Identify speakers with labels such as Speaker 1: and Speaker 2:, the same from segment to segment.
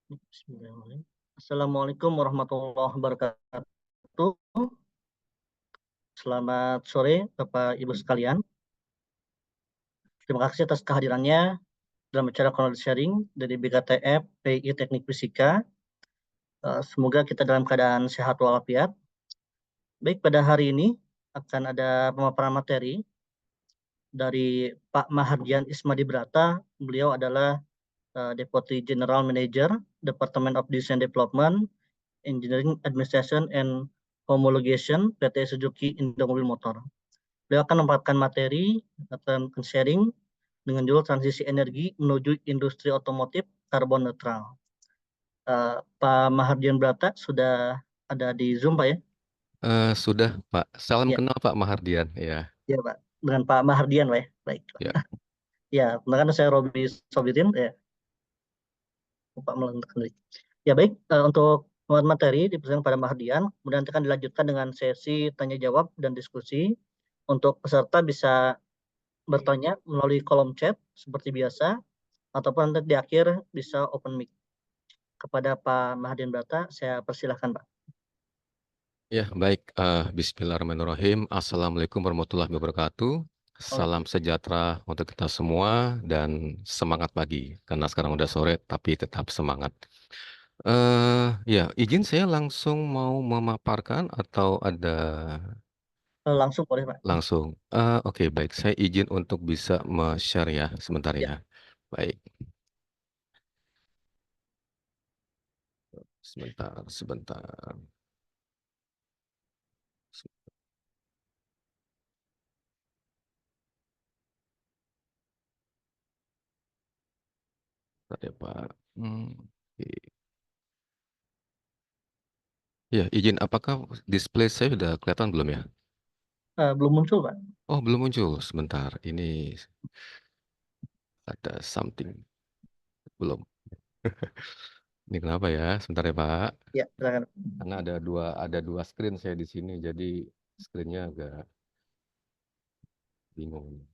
Speaker 1: Bismillahirrahmanirrahim. Assalamualaikum warahmatullahi wabarakatuh. Selamat sore, Bapak Ibu sekalian. Terima kasih atas kehadirannya dalam acara knowledge sharing dari BKTF PI Teknik Fisika. Semoga kita dalam keadaan sehat walafiat. Baik, pada hari ini akan ada pemaparan materi dari Pak Mahardian Ismadibrata. Beliau adalah Deputy General Manager, Department of Design Development, Engineering Administration and Homologation PT Suzuki Indomobil Motor. Beliau akan mendapatkan materi akan sharing dengan judul transisi energi menuju industri otomotif karbon netral. Pak Mahardian Brata sudah ada di Zoom, Pak ya?
Speaker 2: Sudah, Pak. Salam
Speaker 1: Ya,
Speaker 2: kenal Pak Mahardian. Ya,
Speaker 1: ya Pak. Dengan Pak Mahardian, Pak ya? Baik.
Speaker 2: ya,
Speaker 1: Ya, kenalkan saya Robi Sobirin, ya, Pak Melantik. Ya baik, untuk materi dipresentasikan pada Mahardian, kemudian nanti akan dilanjutkan dengan sesi tanya jawab dan diskusi. Untuk peserta bisa bertanya melalui kolom chat seperti biasa, ataupun nanti di akhir bisa open mic. Kepada Pak Mahardian Brata, saya persilahkan Pak.
Speaker 2: ya, baik. Bismillahirrahmanirrahim. Assalamualaikum warahmatullahi wabarakatuh. Salam sejahtera untuk kita semua dan semangat pagi. Karena sekarang udah sore, tapi tetap semangat. Ya, izin saya langsung mau memaparkan atau ada
Speaker 1: Langsung boleh Pak.
Speaker 2: langsung. Oke, baik. Saya izin untuk bisa share ya sebentar
Speaker 1: Ya,
Speaker 2: ya. Baik, sebentar, sebentar. Sebentar ya, Pak. Oke. Ya, izin apakah display saya sudah kelihatan belum ya?
Speaker 1: belum muncul Pak.
Speaker 2: Oh, belum muncul. Sebentar. Ini ada something belum. Ini kenapa ya? Sebentar ya, Pak.
Speaker 1: Ya, silakan.
Speaker 2: Karena ada dua screen saya di sini, jadi screennya agak bingung.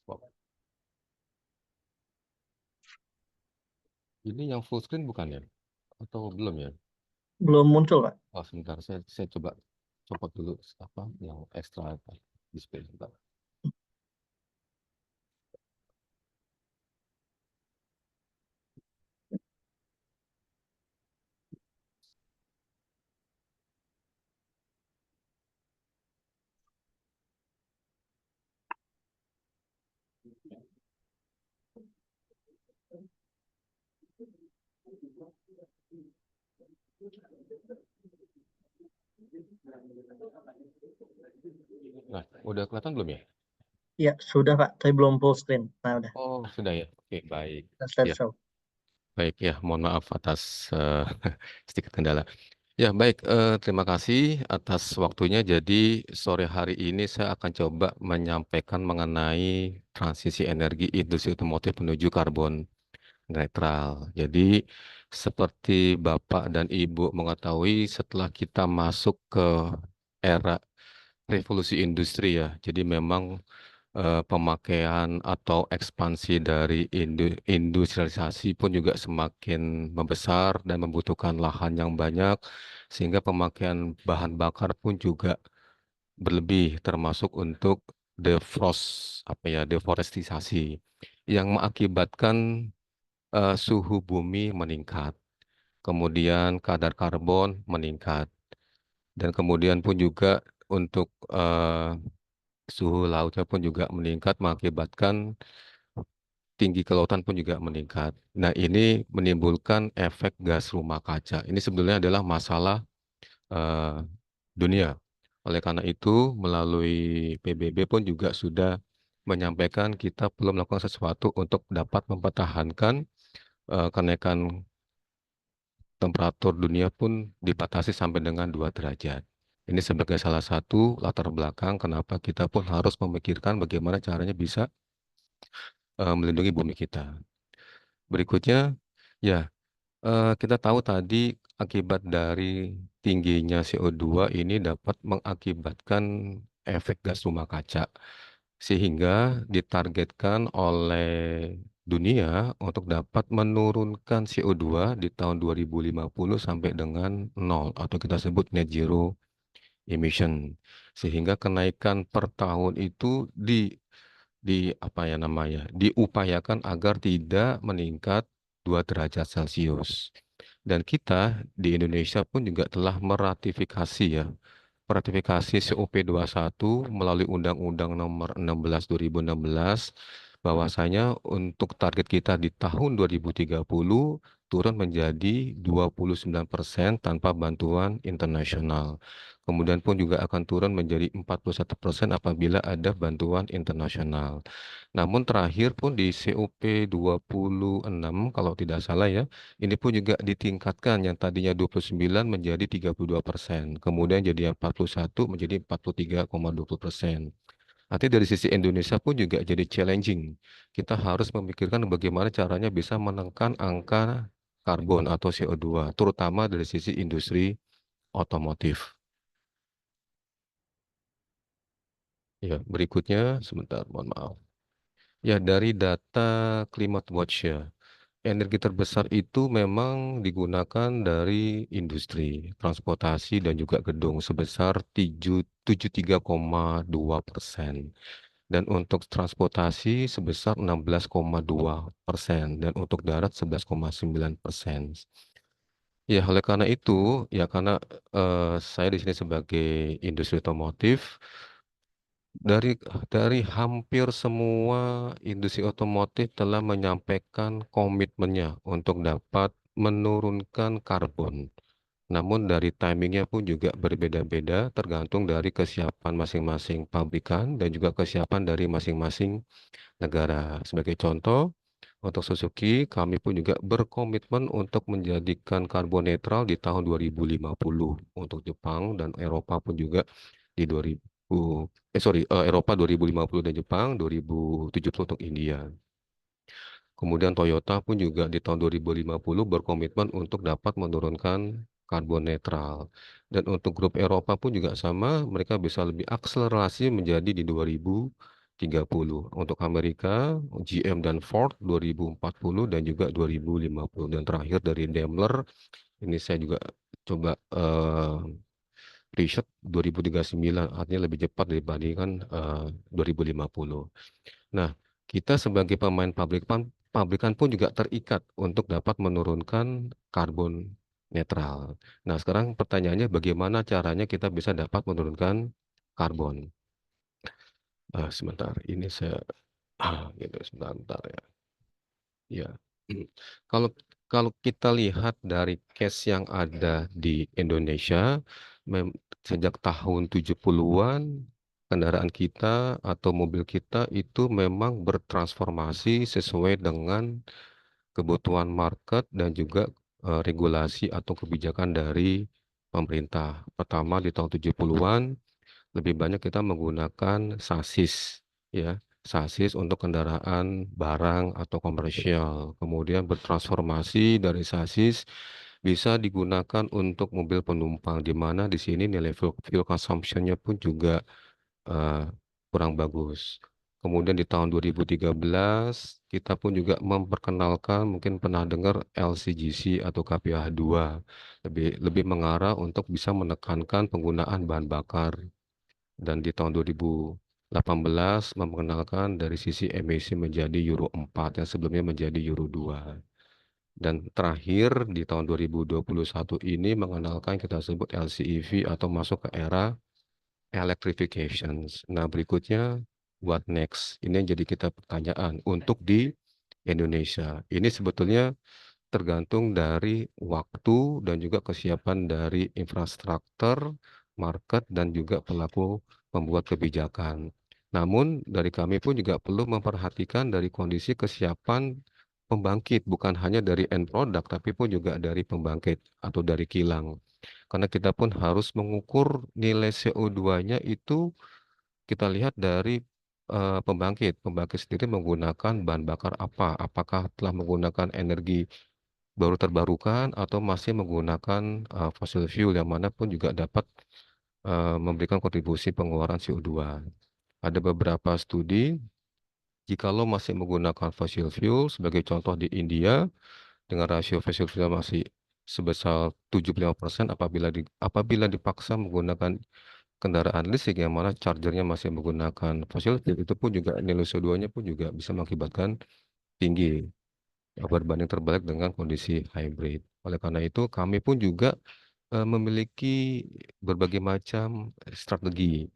Speaker 2: Wow. Ini yang full screen bukan ya? Atau belum ya?
Speaker 1: Belum muncul Pak.
Speaker 2: Oh, sebentar. Saya coba copot dulu apa yang extra apa display sebentar. Nah, udah kelihatan belum ya?
Speaker 1: Ya, sudah Pak, tapi belum full screen. Nah, udah.
Speaker 2: Oh, sudah ya. Oke, baik.
Speaker 1: Slide
Speaker 2: Ya,
Speaker 1: show.
Speaker 2: baik ya. Mohon maaf atas sedikit kendala. Ya, baik. Terima kasih atas waktunya. Jadi, sore hari ini saya akan coba menyampaikan mengenai transisi energi industri otomotif menuju karbon netral. Jadi, seperti Bapak dan Ibu mengetahui, setelah kita masuk ke era revolusi industri ya, jadi memang pemakaian atau ekspansi dari industrialisasi pun juga semakin membesar dan membutuhkan lahan yang banyak, sehingga pemakaian bahan bakar pun juga berlebih, termasuk untuk deforestisasi yang mengakibatkan suhu bumi meningkat, kemudian kadar karbon meningkat, dan kemudian pun juga untuk suhu lautnya pun juga meningkat, mengakibatkan tinggi kelautan pun juga meningkat. Nah, ini menimbulkan efek gas rumah kaca. Ini sebenarnya adalah masalah eh, dunia. Oleh karena itu, melalui PBB pun juga sudah menyampaikan kita perlu melakukan sesuatu untuk dapat mempertahankan kenaikan temperatur dunia pun dibatasi sampai dengan 2 derajat. Ini sebagai salah satu latar belakang kenapa kita pun harus memikirkan bagaimana caranya bisa melindungi bumi kita. Berikutnya, ya, kita tahu tadi akibat dari tingginya CO2 ini dapat mengakibatkan efek gas rumah kaca. sehingga ditargetkan oleh dunia untuk dapat menurunkan CO2 di tahun 2050 sampai dengan nol atau kita sebut net zero emission. Sehingga kenaikan per tahun itu di apa ya namanya, diupayakan agar tidak meningkat 2 derajat Celcius. Dan kita di Indonesia pun juga telah meratifikasi ya, meratifikasi COP21 melalui Undang-Undang Nomor 16 2016 bahwasanya untuk target kita di tahun 2030 turun menjadi 29% tanpa bantuan internasional. Kemudian pun juga akan turun menjadi 41% apabila ada bantuan internasional. Namun terakhir pun di COP 26 kalau tidak salah ya, ini pun juga ditingkatkan yang tadinya 29 menjadi 32%, kemudian jadi 41 menjadi 43,20%. Nanti dari sisi Indonesia pun juga jadi challenging. Kita harus memikirkan bagaimana caranya bisa menekan angka karbon atau CO2, terutama dari sisi industri otomotif. Ya, berikutnya sebentar, mohon maaf. Ya, dari data Climate Watch ya. Energi terbesar itu memang digunakan dari industri, transportasi, dan juga gedung sebesar 73,2%. Dan untuk transportasi sebesar 16,2%. Dan untuk darat 11,9%. Ya, oleh karena itu, ya karena saya di sini sebagai industri otomotif, dari hampir semua industri otomotif telah menyampaikan komitmennya untuk dapat menurunkan karbon. Namun dari timingnya pun juga berbeda-beda tergantung dari kesiapan masing-masing pabrikan dan juga kesiapan dari masing-masing negara. Sebagai contoh, untuk Suzuki, kami pun juga berkomitmen untuk menjadikan karbon netral di tahun 2050 untuk Jepang dan Eropa pun juga di 2000 Eropa 2050 dan Jepang 2070 untuk India. Kemudian Toyota pun juga di tahun 2050 berkomitmen untuk dapat menurunkan karbon netral. Dan untuk grup Eropa pun juga sama, mereka bisa lebih akselerasi menjadi di 2030. Untuk Amerika, GM dan Ford 2040 dan juga 2050. Dan terakhir dari Daimler, ini saya juga coba riset 2039, artinya lebih cepat dibandingkan 2050. Nah, kita sebagai pemain pabrikan pun juga terikat untuk dapat menurunkan karbon netral. Nah, sekarang pertanyaannya bagaimana caranya kita bisa dapat menurunkan karbon? Sebentar, ini saya gitu sebentar ya. Ya. Kalau kalau kita lihat dari case yang ada di Indonesia, mem- sejak tahun 70-an, kendaraan kita atau mobil kita itu memang bertransformasi sesuai dengan kebutuhan market dan juga regulasi atau kebijakan dari pemerintah. Pertama di tahun 70-an lebih banyak kita menggunakan sasis ya, sasis untuk kendaraan barang atau komersial. Kemudian bertransformasi dari sasis bisa digunakan untuk mobil penumpang di mana di sini nilai fuel consumption-nya pun juga eh, kurang bagus. Kemudian di tahun 2013 kita pun juga memperkenalkan, mungkin pernah dengar LCGC atau KPH2, lebih lebih mengarah untuk bisa menekankan penggunaan bahan bakar. Dan di tahun 2018 memperkenalkan dari sisi emisi menjadi Euro 4 yang sebelumnya menjadi Euro 2. Dan terakhir di tahun 2021 ini mengenalkan kita sebut LCEV atau masuk ke era electrification. Nah, berikutnya what next? Ini yang jadi kita pertanyaan untuk di Indonesia. Ini sebetulnya tergantung dari waktu dan juga kesiapan dari infrastruktur, market, dan juga pelaku pembuat kebijakan. Namun, dari kami pun juga perlu memperhatikan dari kondisi kesiapan pembangkit, bukan hanya dari end product, tapi pun juga dari pembangkit atau dari kilang. Karena kita pun harus mengukur nilai CO2-nya itu kita lihat dari pembangkit. Pembangkit sendiri menggunakan bahan bakar apa? Apakah telah menggunakan energi baru terbarukan atau masih menggunakan fossil fuel yang mana pun juga dapat memberikan kontribusi pengeluaran CO2. Ada beberapa studi, jikalau masih menggunakan fossil fuel, sebagai contoh di India, dengan rasio fossil fuel masih sebesar 75% apabila dipaksa menggunakan kendaraan listrik yang mana chargernya masih menggunakan fossil fuel, itu pun juga nilai CO2-nya pun juga bisa mengakibatkan tinggi, berbanding terbalik dengan kondisi hybrid. Oleh karena itu, kami pun juga memiliki berbagai macam strategi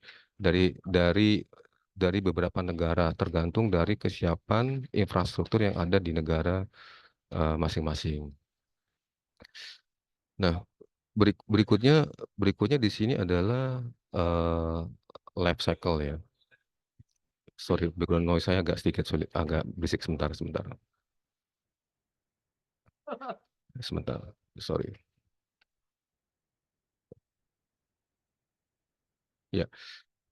Speaker 2: dari beberapa negara, tergantung dari kesiapan infrastruktur yang ada di negara masing-masing. Nah, berikutnya berikutnya di sini adalah eh, life cycle ya. Sorry, background noise saya agak sedikit sulit, agak berisik sebentar, sebentar, sebentar. Sorry. Ya,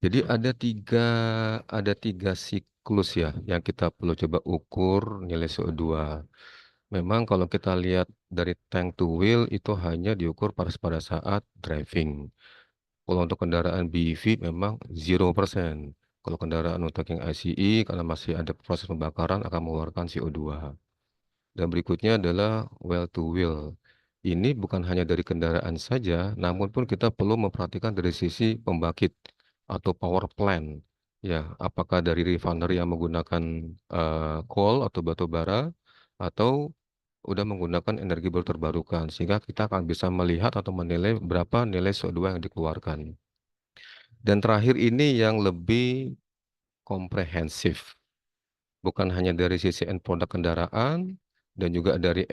Speaker 2: jadi ada tiga siklus ya yang kita perlu coba ukur nilai CO2. Memang kalau kita lihat dari tank to wheel itu hanya diukur pada saat driving. Kalau untuk kendaraan BEV memang 0%. Kalau kendaraan untuk yang ICE karena masih ada proses pembakaran akan mengeluarkan CO2. Dan berikutnya adalah well to wheel. Ini bukan hanya dari kendaraan saja, namun pun kita perlu memperhatikan dari sisi pembangkit atau power plant. Ya, apakah dari refinery yang menggunakan coal atau batu bara atau udah menggunakan energi baru terbarukan, sehingga kita akan bisa melihat atau menilai berapa nilai CO2 yang dikeluarkan. Dan terakhir ini yang lebih komprehensif, bukan hanya dari sisi end produk kendaraan dan juga dari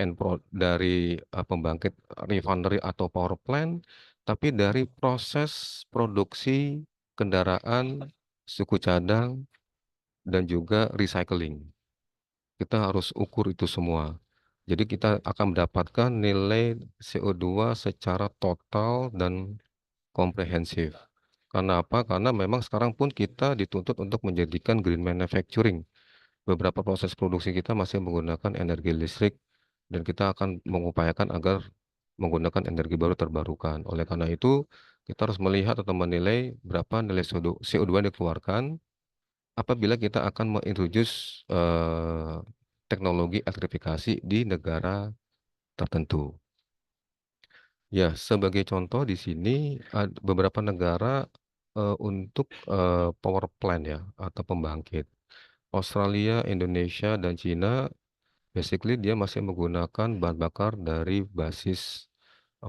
Speaker 2: pembangkit refinery atau power plant, tapi dari proses produksi kendaraan, suku cadang, dan juga recycling. Kita harus ukur itu semua. Jadi kita akan mendapatkan nilai CO2 secara total dan komprehensif. Karena apa? Karena memang sekarang pun kita dituntut untuk menjadikan green manufacturing. Beberapa proses produksi kita masih menggunakan energi listrik dan kita akan mengupayakan agar menggunakan energi baru terbarukan. Oleh karena itu, kita harus melihat atau menilai berapa nilai CO2 yang dikeluarkan apabila kita akan mengintroduce teknologi elektrifikasi di negara tertentu. Ya, sebagai contoh di sini beberapa negara untuk power plant ya atau pembangkit. Australia, Indonesia, dan Cina, basically dia masih menggunakan bahan bakar dari basis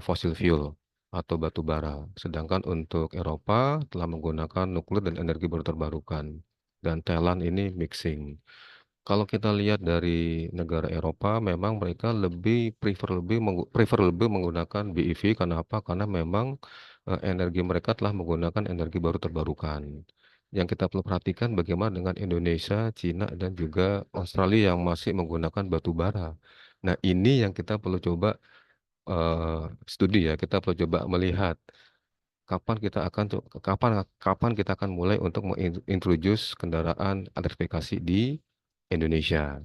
Speaker 2: fossil fuel atau batu bara. Sedangkan untuk Eropa telah menggunakan nuklir dan energi baru terbarukan. Dan Thailand ini mixing. Kalau kita lihat dari negara Eropa, memang mereka prefer lebih menggunakan BEV. Karena apa? Karena memang energi mereka telah menggunakan energi baru terbarukan. Yang kita perlu perhatikan bagaimana dengan Indonesia, Cina, dan juga Australia yang masih menggunakan batu bara. Nah, ini yang kita perlu coba studi ya. Kita perlu coba melihat kapan kita akan mulai untuk mengintroduce kendaraan elektrifikasi di Indonesia.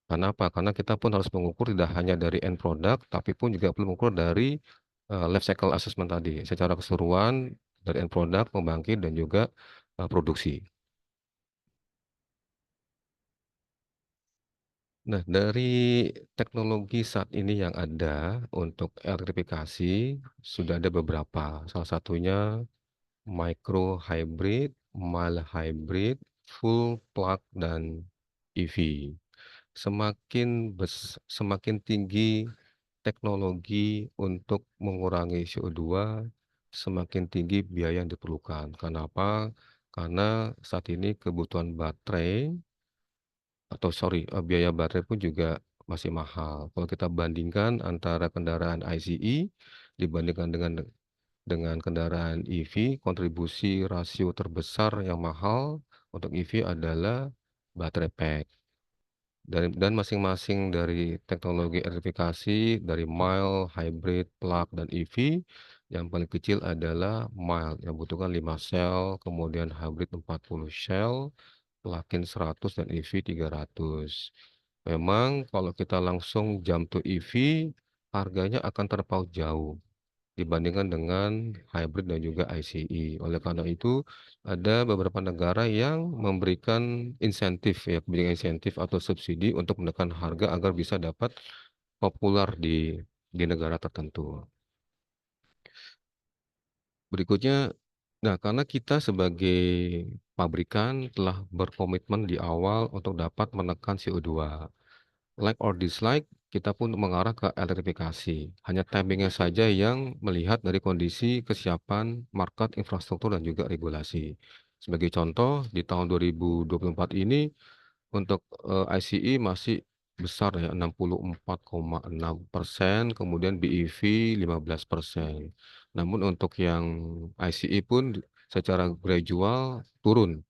Speaker 2: Karena apa? Karena kita pun harus mengukur tidak hanya dari end product, tapi pun juga perlu mengukur dari life cycle assessment tadi, secara keseluruhan dari end product, pembangkit, dan juga produksi. Nah, dari teknologi saat ini yang ada untuk elektrifikasi, sudah ada beberapa. Salah satunya micro hybrid, mild hybrid, full plug, dan EV. Semakin tinggi teknologi untuk mengurangi CO2, semakin tinggi biaya yang diperlukan. Kenapa? Karena saat ini kebutuhan baterai atau sorry, biaya baterai pun juga masih mahal. Kalau kita bandingkan antara kendaraan ICE dibandingkan dengan kendaraan EV, kontribusi rasio terbesar yang mahal untuk EV adalah baterai pack. Dan masing-masing dari teknologi elektrifikasi dari mild, hybrid, plug, dan EV, yang paling kecil adalah mild yang membutuhkan 5 sel, kemudian hybrid 40 sel, plug-in 100, dan EV 300. Memang kalau kita langsung jump to EV, harganya akan terpaut jauh. dibandingkan dengan hybrid dan juga ICE. Oleh karena itu, ada beberapa negara yang memberikan insentif ya, kebijakan insentif atau subsidi untuk menekan harga agar bisa dapat populer di negara tertentu. Berikutnya, nah karena kita sebagai pabrikan telah berkomitmen di awal untuk dapat menekan CO2. Like or dislike, kita pun mengarah ke elektrifikasi. Hanya timing saja yang melihat dari kondisi kesiapan market, infrastruktur, dan juga regulasi. Sebagai contoh, di tahun 2024 ini untuk, ICE masih besar ya, 64,6%, kemudian BEV 15%. Namun untuk yang ICE pun secara gradual turun.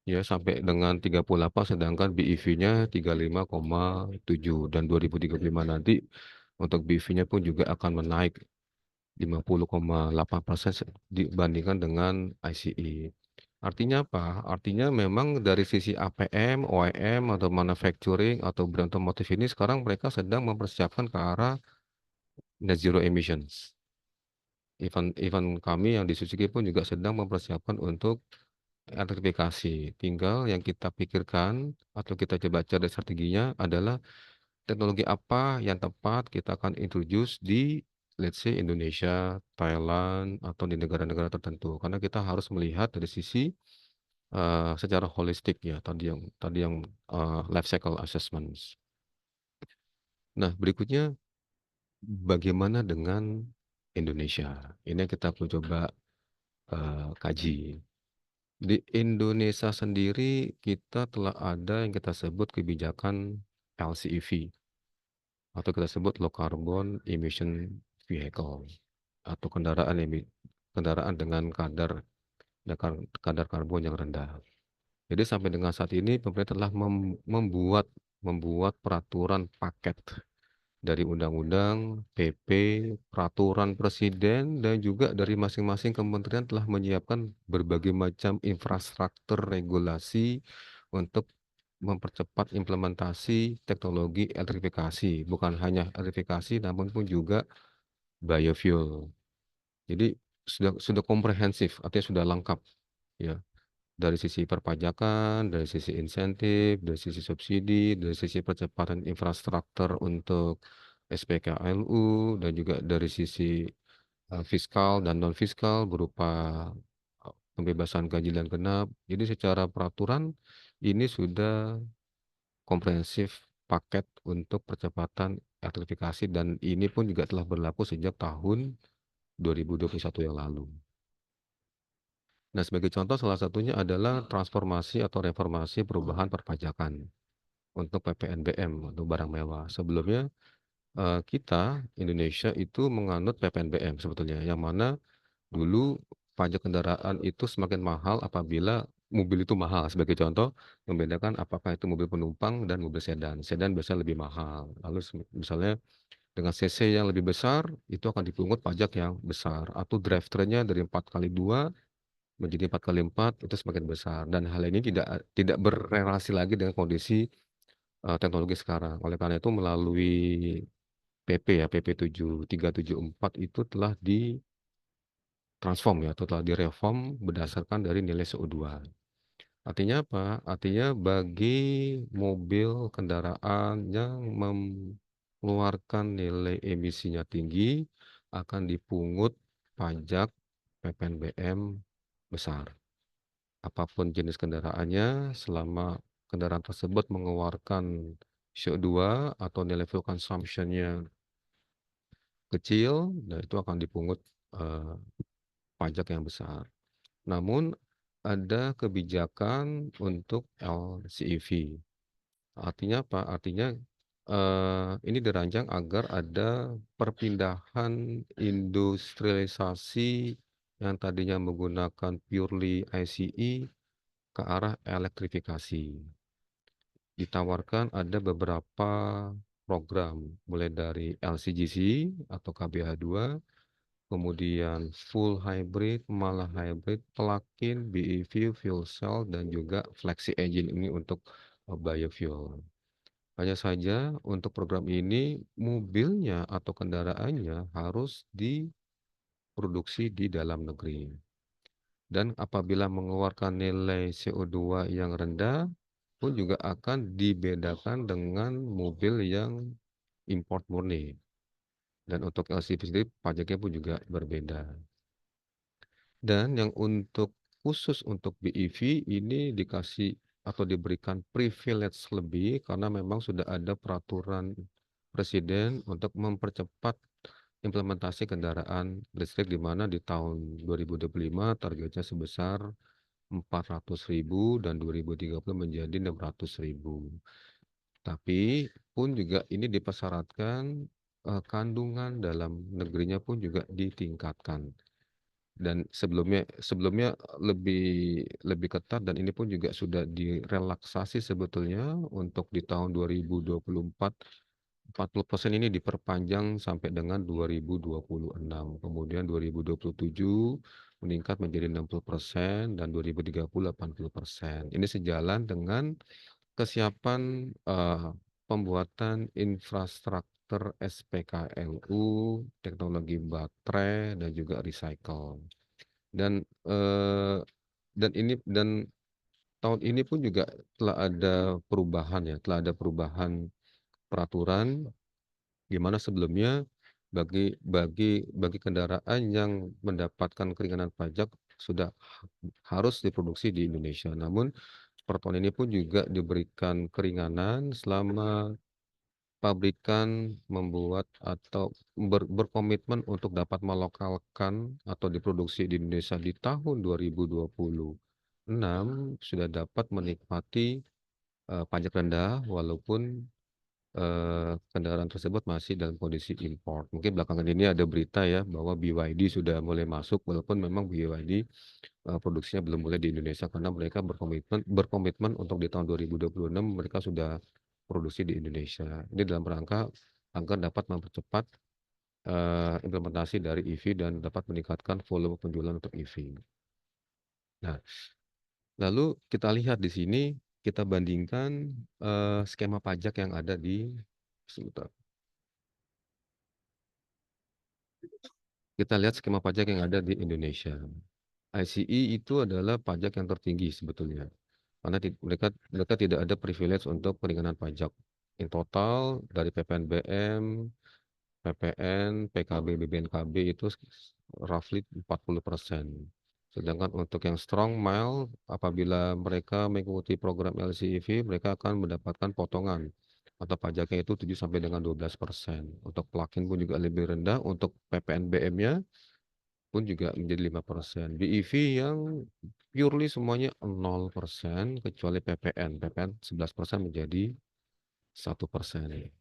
Speaker 2: Ya, sampai dengan 38 sedangkan BEV-nya 35,7 dan 2035 nanti untuk BEV-nya pun juga akan menaik 50,8% dibandingkan dengan ICE. Artinya apa? Artinya memang dari sisi APM, OEM, atau manufacturing, atau brand otomotif ini sekarang mereka sedang mempersiapkan ke arah net zero emissions. Even kami yang di Suzuki pun juga sedang mempersiapkan untuk elektrifikasi. Tinggal yang kita pikirkan atau kita coba cari strateginya adalah teknologi apa yang tepat kita akan introduce di let's say Indonesia, Thailand, atau di negara-negara tertentu. Karena kita harus melihat dari sisi, secara holistik ya, tadi yang, life cycle assessments. Nah, berikutnya bagaimana dengan Indonesia? Ini yang kita perlu coba, kaji. Di Indonesia sendiri kita telah ada yang kita sebut kebijakan LCEV atau kita sebut low carbon emission vehicle atau kendaraan dengan kadar karbon yang rendah. Jadi sampai dengan saat ini pemerintah telah membuat membuat peraturan paket dari undang-undang, PP, peraturan presiden, dan juga dari masing-masing kementerian telah menyiapkan berbagai macam infrastruktur regulasi untuk mempercepat implementasi teknologi elektrifikasi. Bukan hanya elektrifikasi namun pun juga biofuel. Jadi sudah komprehensif, artinya sudah lengkap ya. Dari sisi perpajakan, dari sisi insentif, dari sisi subsidi, dari sisi percepatan infrastruktur untuk SPKLU, dan juga dari sisi, fiskal dan non fiskal berupa, pembebasan ganjil genap. Jadi secara peraturan ini sudah komprehensif paket untuk percepatan elektrifikasi dan ini pun juga telah berlaku sejak tahun 2021 yang lalu. Nah, sebagai contoh salah satunya adalah transformasi atau reformasi perubahan perpajakan untuk PPNBM untuk barang mewah. Sebelumnya, kita Indonesia itu menganut PPNBM sebetulnya, yang mana dulu pajak kendaraan itu semakin mahal apabila mobil itu mahal. Sebagai contoh, membedakan apakah itu mobil penumpang dan mobil sedan. Sedan biasanya lebih mahal. Lalu misalnya dengan cc yang lebih besar, itu akan dipungut pajak yang besar. Atau drivetrain-nya dari 4x2 menjadi 4x4 itu semakin besar dan hal ini tidak berrelasi lagi dengan kondisi, teknologi sekarang. Oleh karena itu melalui PP ya, PP 7374 itu telah ditransform ya, atau telah direform berdasarkan dari nilai CO2. Artinya apa? Artinya bagi mobil kendaraan yang mengeluarkan nilai emisinya tinggi akan dipungut pajak PPNBM besar. Apapun jenis kendaraannya, selama kendaraan tersebut mengeluarkan CO2 atau nilai fuel consumption-nya kecil, nah itu akan dipungut, eee, pajak yang besar. Namun ada kebijakan untuk LCEV. Artinya apa? Artinya, ini dirancang agar ada perpindahan industrialisasi yang tadinya menggunakan purely ICE ke arah elektrifikasi. Ditawarkan ada beberapa program, mulai dari LCGC atau KBH2, kemudian full hybrid, malah hybrid, plug-in, BEV, fuel cell, dan juga flexi engine ini untuk biofuel. Hanya saja untuk program ini mobilnya atau kendaraannya harus produksi di dalam negeri. Dan apabila mengeluarkan nilai CO2 yang rendah pun juga akan dibedakan dengan mobil yang import murni. Dan untuk LCV sendiri pajaknya pun juga berbeda. Dan yang khusus untuk BEV ini dikasih atau diberikan privilege lebih karena memang sudah ada peraturan presiden untuk mempercepat implementasi kendaraan listrik di mana di tahun 2025 targetnya sebesar 400.000 dan 2030 menjadi 600.000. Tapi pun juga ini dipersyaratkan kandungan dalam negerinya pun juga ditingkatkan. Dan sebelumnya sebelumnya lebih lebih ketat dan ini pun juga sudah direlaksasi sebetulnya untuk di tahun 2024, 40% ini diperpanjang sampai dengan 2026. Kemudian 2027 meningkat menjadi 60% dan 2030 80%. Ini sejalan dengan kesiapan, pembuatan infrastruktur SPKLU, teknologi baterai dan juga recycle. Dan, eee, dan tahun ini pun juga telah ada perubahan ya, telah ada perubahan peraturan di mana sebelumnya bagi kendaraan yang mendapatkan keringanan pajak sudah harus diproduksi di Indonesia. Namun per tahun ini pun juga diberikan keringanan selama pabrikan membuat atau berkomitmen untuk dapat melokalkan atau diproduksi di Indonesia di tahun 2026 sudah dapat menikmati, pajak rendah walaupun, kendaraan tersebut masih dalam kondisi import. Mungkin belakangan ini ada berita ya bahwa BYD sudah mulai masuk walaupun memang BYD, produksinya belum mulai di Indonesia karena mereka berkomitmen berkomitmen untuk di tahun 2026 mereka sudah produksi di Indonesia. Ini dalam rangka agar dapat mempercepat, implementasi dari EV dan dapat meningkatkan volume penjualan untuk EV. Nah, lalu kita lihat di sini, kita bandingkan, skema pajak yang ada di sebentar, kita lihat skema pajak yang ada di Indonesia. ICE itu adalah pajak yang tertinggi sebetulnya, karena mereka mereka tidak ada privilege untuk keringanan pajak. In total dari PPNBM, PPN, PKB, BPNKB itu roughly 40%. Sedangkan untuk yang strong mile, apabila mereka mengikuti program LCEV, mereka akan mendapatkan potongan atau pajaknya itu 7 sampai dengan 12%. Untuk plug-in pun juga lebih rendah, untuk PPNBM-nya pun juga menjadi 5%. BEV yang purely semuanya 0% kecuali PPN. PPN 11% menjadi 1%.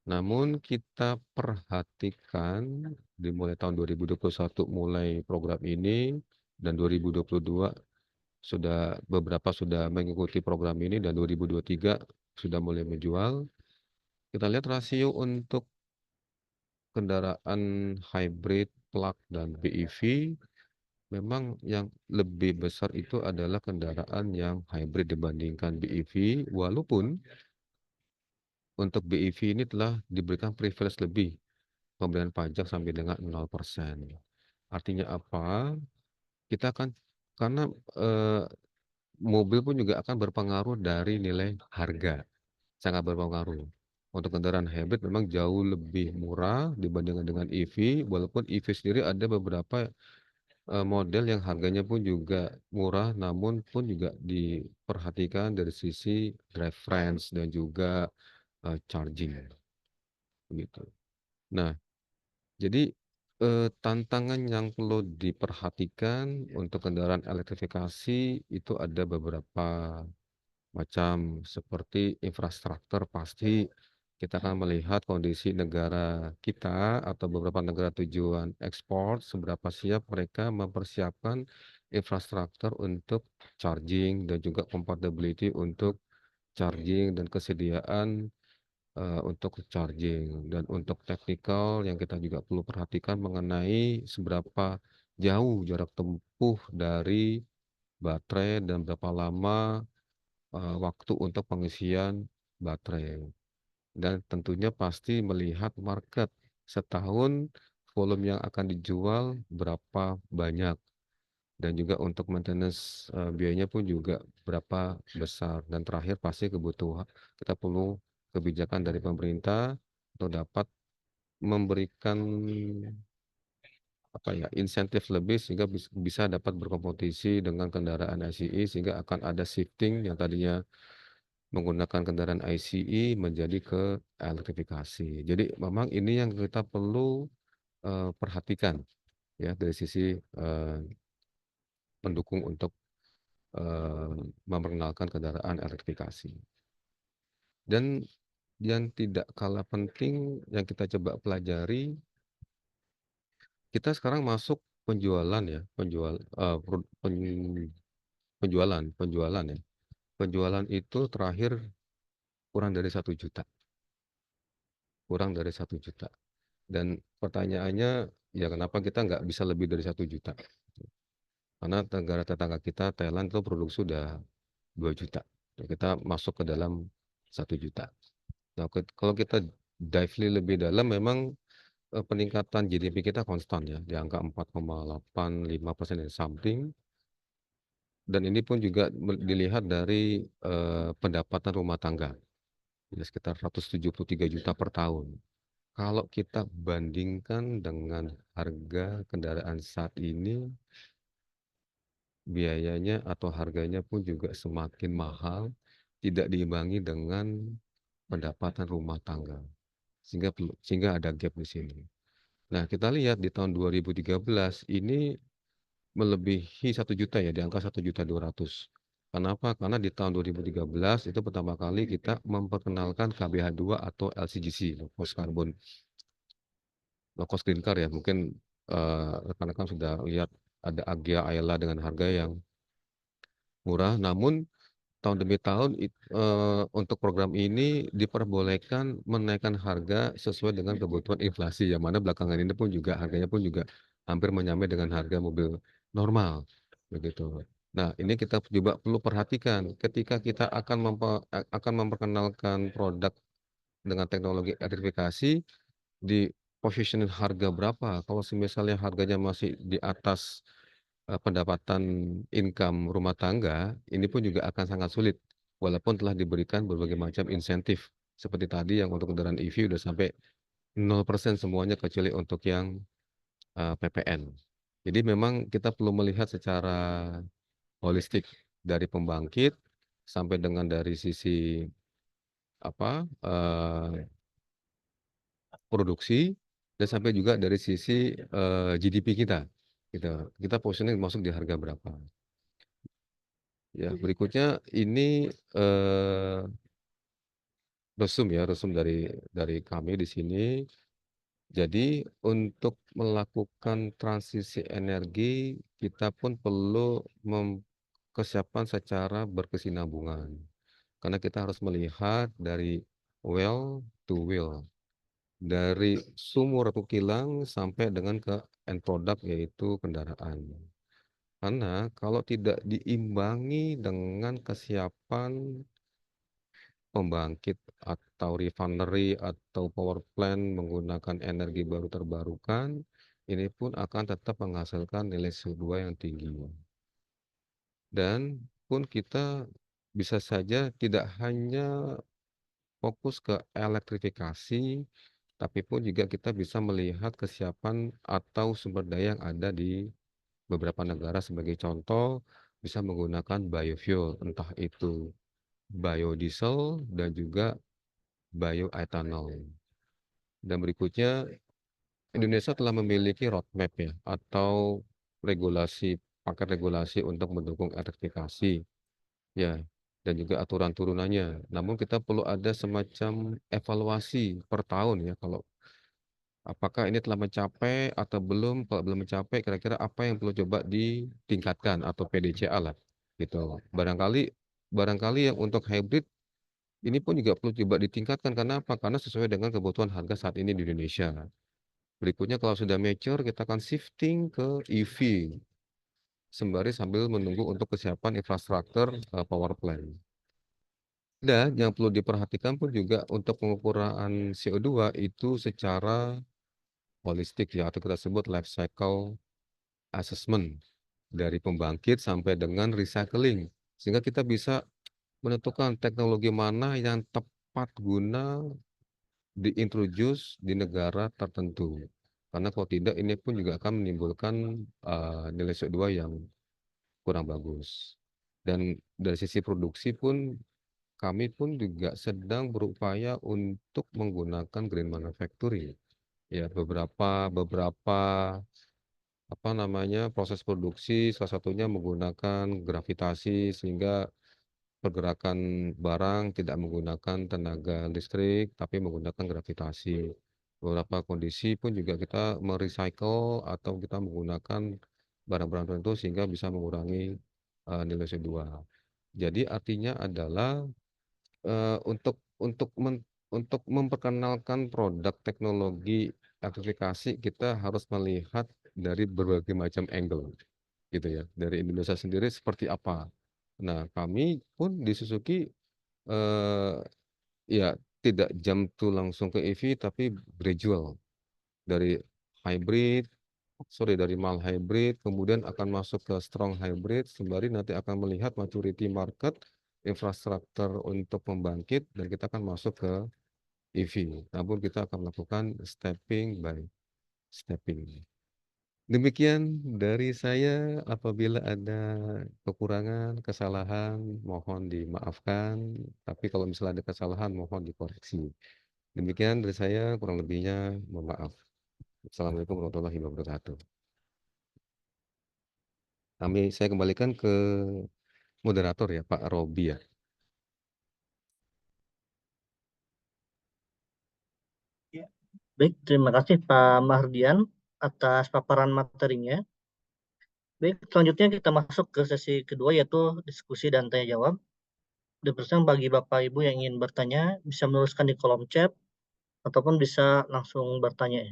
Speaker 2: Namun kita perhatikan dimulai tahun 2021 mulai program ini dan 2022 beberapa sudah mengikuti program ini dan 2023 sudah mulai menjual. Kita lihat rasio untuk kendaraan hybrid, plug dan BEV memang yang lebih besar itu adalah kendaraan yang hybrid dibandingkan BEV walaupun untuk BEV ini telah diberikan privilege lebih. Pemberian pajak sampai dengan 0%. Artinya apa? Kita akan karena, mobil pun juga akan berpengaruh dari nilai harga, sangat berpengaruh. Untuk kendaraan hybrid memang jauh lebih murah dibandingkan dengan EV, walaupun EV sendiri ada beberapa, model yang harganya pun juga murah, namun pun juga diperhatikan dari sisi drive range dan juga, charging, begitu. Nah, jadi, tantangan yang perlu diperhatikan untuk kendaraan elektrifikasi itu ada beberapa macam, seperti infrastruktur pasti kita akan melihat kondisi negara kita atau beberapa negara tujuan ekspor, seberapa siap mereka mempersiapkan infrastruktur untuk charging dan juga compatibility untuk charging dan kesediaan untuk charging dan untuk teknikal yang kita juga perlu perhatikan mengenai seberapa jauh jarak tempuh dari baterai dan berapa lama, waktu untuk pengisian baterai. Dan tentunya pasti melihat market setahun volume yang akan dijual berapa banyak, dan juga untuk maintenance, biayanya pun juga berapa besar, dan terakhir pasti kebutuhan kita perlu kebijakan dari pemerintah untuk dapat memberikan, apa ya, insentif lebih sehingga bisa dapat berkompetisi dengan kendaraan ICE, sehingga akan ada shifting yang tadinya menggunakan kendaraan ICE menjadi ke elektrifikasi. Jadi memang ini yang kita perlu, perhatikan ya dari sisi, mendukung untuk, memperkenalkan kendaraan elektrifikasi. Dan yang tidak kalah penting yang kita coba pelajari, kita sekarang masuk penjualan ya, penjualan ya. Penjualan itu terakhir kurang dari 1 juta, kurang dari 1 juta. Dan pertanyaannya, ya kenapa kita nggak bisa lebih dari 1 juta? Karena negara tetangga kita Thailand itu produksi sudah 2 juta. Dan kita masuk ke dalam 1 juta. Nah, kalau kita dive lebih dalam, memang peningkatan GDP kita konstan ya, di angka 4,85% dan something. Dan ini pun juga dilihat dari pendapatan rumah tangga, ya sekitar 173 juta per tahun. Kalau kita bandingkan dengan harga kendaraan saat ini, biayanya atau harganya pun juga semakin mahal, tidak diimbangi dengan pendapatan rumah tangga, sehingga ada gap di sini. Nah, kita lihat di tahun 2013 ini melebihi 1 juta ya, di angka 1.200.000. Kenapa? Karena di tahun 2013 itu pertama kali kita memperkenalkan KBH2 atau LCGC, low cost carbon, low cost green car ya. Mungkin rekan-rekan sudah lihat ada Agya Ayla dengan harga yang murah, namun tahun demi tahun untuk program ini diperbolehkan menaikkan harga sesuai dengan kebutuhan inflasi, yang mana belakangan ini pun juga harganya pun juga hampir menyamai dengan harga mobil normal, begitu. Nah, ini kita juga perlu perhatikan ketika kita akan memperkenalkan produk dengan teknologi elektrifikasi, di positioning harga berapa. Kalau misalnya harganya masih di atas pendapatan income rumah tangga, ini pun juga akan sangat sulit, walaupun telah diberikan berbagai macam insentif. Seperti tadi yang untuk kendaraan EV udah sampai 0% semuanya kecuali untuk yang, PPN. Jadi memang kita perlu melihat secara holistik, dari pembangkit, sampai dengan dari sisi apa, produksi, dan sampai juga dari sisi, GDP kita, gitu. Kita positioning masuk di harga berapa. Ya, berikutnya ini, resum dari kami di sini. Jadi untuk melakukan transisi energi, kita pun perlu kesiapan secara berkesinambungan. Karena kita harus melihat dari well to wheel, dari sumur atau kilang sampai dengan ke end product yaitu kendaraan. Karena kalau tidak diimbangi dengan kesiapan pembangkit atau refinery atau power plant menggunakan energi baru terbarukan, ini pun akan tetap menghasilkan nilai CO2 yang tinggi. Dan pun kita bisa saja tidak hanya fokus ke elektrifikasi, tapi pun juga kita bisa melihat kesiapan atau sumber daya yang ada di beberapa negara. Sebagai contoh, bisa menggunakan biofuel, entah itu biodiesel dan juga bioethanol. Dan berikutnya, Indonesia telah memiliki roadmap ya, atau paket regulasi untuk mendukung elektrifikasi ya, dan juga aturan turunannya. Namun kita perlu ada semacam evaluasi per tahun ya, kalau apakah ini telah mencapai atau belum. Kalau belum mencapai, kira-kira apa yang perlu coba ditingkatkan atau PDCA lah, gitu. Barangkali barangkali yang untuk hybrid ini pun juga perlu coba ditingkatkan. Karena apa? Karena sesuai dengan kebutuhan harga saat ini di Indonesia. Berikutnya kalau sudah mature, kita akan shifting ke EV, sembari sambil menunggu untuk kesiapan infrastruktur, power plant. Dan yang perlu diperhatikan pun juga untuk pengukuran CO2 itu secara holistik ya, atau kita sebut life cycle assessment dari pembangkit sampai dengan recycling, sehingga kita bisa menentukan teknologi mana yang tepat guna diintroduce di negara tertentu. Karena kalau tidak ini pun juga akan menimbulkan nilai CO2 yang kurang bagus. Dan dari sisi produksi pun kami pun juga sedang berupaya untuk menggunakan green manufacturing. Ya, beberapa beberapa apa namanya proses produksi salah satunya menggunakan gravitasi sehingga pergerakan barang tidak menggunakan tenaga listrik tapi menggunakan gravitasi. Beberapa kondisi pun juga kita merecycle atau kita menggunakan barang-barang tertentu sehingga bisa mengurangi nilai CO2. Jadi artinya adalah untuk memperkenalkan produk teknologi elektrifikasi kita harus melihat dari berbagai macam angle gitu ya. Dari Indonesia sendiri seperti apa. Nah, kami pun di Suzuki eh, ya tidak jump to langsung ke EV tapi gradual dari hybrid, sorry dari mild hybrid, kemudian akan masuk ke strong hybrid, sembari nanti akan melihat maturity market, infrastruktur untuk membangkit, dan kita akan masuk ke EV. Namun kita akan melakukan stepping by stepping. Demikian dari saya, apabila ada kekurangan, kesalahan, mohon dimaafkan. Tapi kalau misalnya ada kesalahan, mohon dikoreksi. Demikian dari saya, kurang lebihnya mohon maaf. Assalamualaikum warahmatullahi wabarakatuh. Saya kembalikan ke moderator ya, Pak Robi ya.
Speaker 1: Ya. Baik, terima kasih Pak Mahardian atas paparan materinya. Baik, selanjutnya kita masuk ke sesi kedua yaitu diskusi dan tanya jawab. Dipersilakan bagi Bapak Ibu yang ingin bertanya bisa menuliskan di kolom chat ataupun bisa langsung bertanya.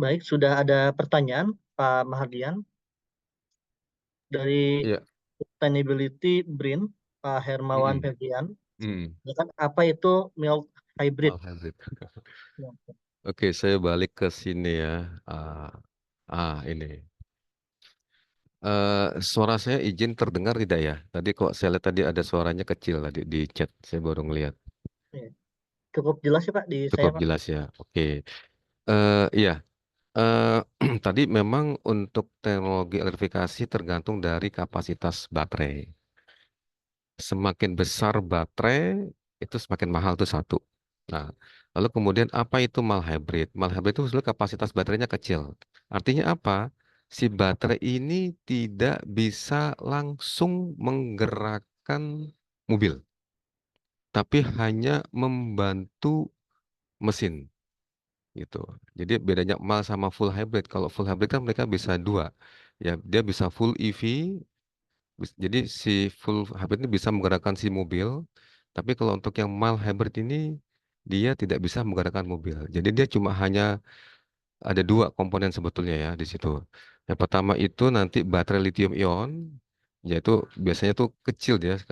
Speaker 1: Baik, sudah ada pertanyaan Pak Mahardian dari
Speaker 2: Iya,
Speaker 1: Sustainability Brin, Pak Hermawan
Speaker 2: mm-mm,
Speaker 1: Febrian.
Speaker 2: mm,
Speaker 1: Ya kan, apa itu mild hybrid?
Speaker 2: mal hybrid.
Speaker 1: Ya.
Speaker 2: Oke, saya balik ke sini ya. Ah, ini. Suara saya izin terdengar tidak ya? Tadi kok saya lihat tadi ada suaranya kecil tadi di chat. Saya baru ngelihat.
Speaker 1: Ya. Cukup jelas ya Pak di saya
Speaker 2: Cukup
Speaker 1: Pak.
Speaker 2: jelas ya. Oke. Iya. Eh, tadi memang untuk teknologi elektrifikasi tergantung dari kapasitas baterai. Semakin besar baterai, itu semakin mahal itu satu. Nah, lalu kemudian apa itu mild hybrid? Mild hybrid itu sebenarnya kapasitas baterainya kecil. Artinya apa? Si baterai ini tidak bisa langsung menggerakkan mobil, tapi hanya membantu mesin gitu. Jadi bedanya mild sama full hybrid. Kalau full hybrid kan mereka bisa dua. Ya, dia bisa full EV. Jadi si full hybrid ini bisa menggerakkan si mobil, tapi kalau untuk yang mild hybrid ini dia tidak bisa menggerakkan mobil. Jadi dia cuma hanya ada dua komponen sebetulnya ya di situ. Yang pertama itu nanti baterai lithium ion, yaitu biasanya tuh kecil dia,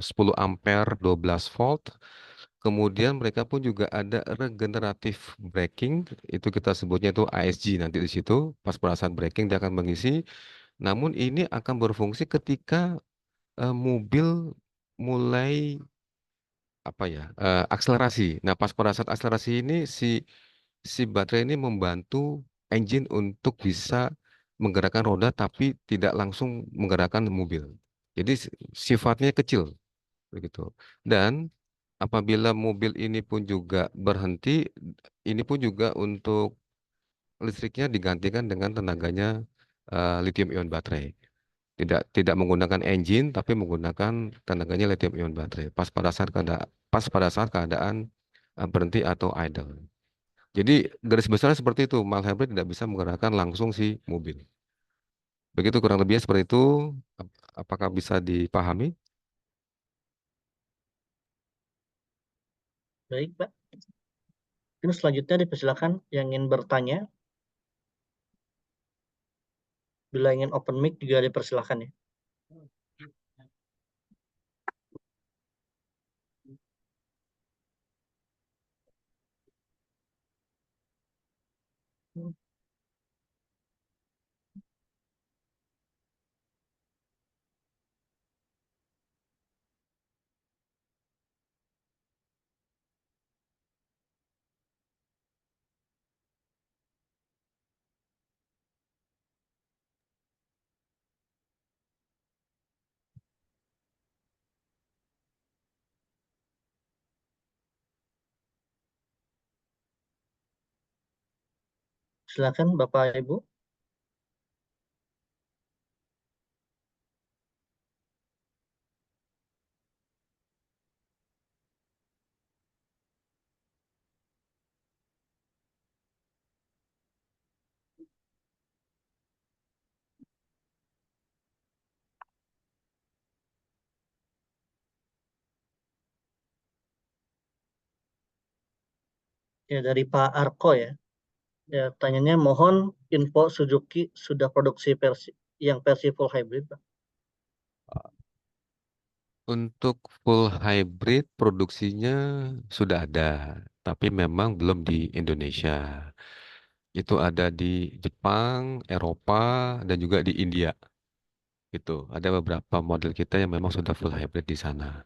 Speaker 2: 10 ampere, 12 volt. Kemudian mereka pun juga ada regenerative braking, itu kita sebutnya itu ASG nanti di situ. Pas perasaan braking dia akan mengisi. Namun ini akan berfungsi ketika mobil mulai apa ya akselerasi. Nah, pas pada saat akselerasi ini si baterai ini membantu engine untuk bisa menggerakkan roda tapi tidak langsung menggerakkan mobil. Jadi sifatnya kecil begitu. Dan apabila mobil ini pun juga berhenti, ini pun juga untuk listriknya digantikan dengan tenaganya lithium ion baterai. tidak menggunakan engine tapi menggunakan tenaganya lithium ion baterai pas pada saat keadaan berhenti atau idle. Jadi garis besarnya seperti itu, mild hybrid tidak bisa menggerakkan langsung si mobil. Begitu kurang lebihnya seperti itu. Apakah bisa dipahami?
Speaker 1: Baik, Pak. Mungkin selanjutnya dipersilakan yang ingin bertanya. Bila ingin open mic juga dipersilakan ya. Silakan Bapak Ibu. Ya, dari Pak Arko ya. Ya, tanyanya mohon info Suzuki sudah produksi versi full hybrid, Pak.
Speaker 2: Untuk full hybrid produksinya sudah ada, tapi memang belum di Indonesia. Itu ada di Jepang, Eropa, dan juga di India. Itu ada beberapa model kita yang memang sudah full hybrid di sana.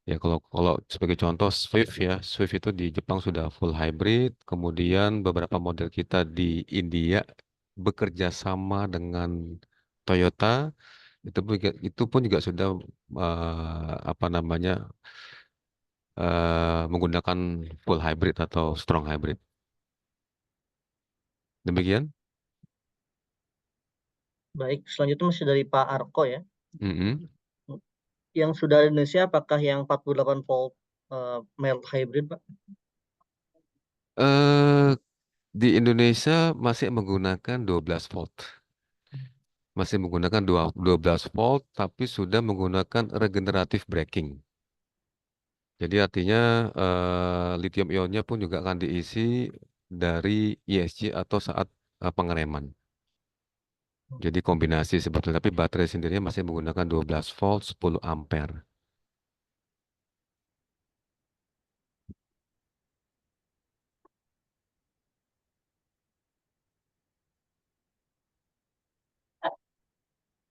Speaker 2: Ya kalau kalau sebagai contoh Swift ya, Swift itu di Jepang sudah full hybrid. Kemudian beberapa model kita di India bekerja sama dengan Toyota itu pun juga sudah apa namanya menggunakan full hybrid atau strong hybrid. Demikian.
Speaker 1: Baik, selanjutnya masih dari Pak Arko ya.
Speaker 2: Mm-mm.
Speaker 1: Yang sudah di Indonesia apakah yang 48 volt mild hybrid, Pak?
Speaker 2: eh di Indonesia masih menggunakan 12 volt. Masih menggunakan 12 volt tapi sudah menggunakan regenerative braking. Jadi artinya lithium ionnya pun juga akan diisi dari ESC atau saat pengereman. Jadi kombinasi sebetulnya, tapi baterai sendirinya masih menggunakan 12 volt 10 ampere.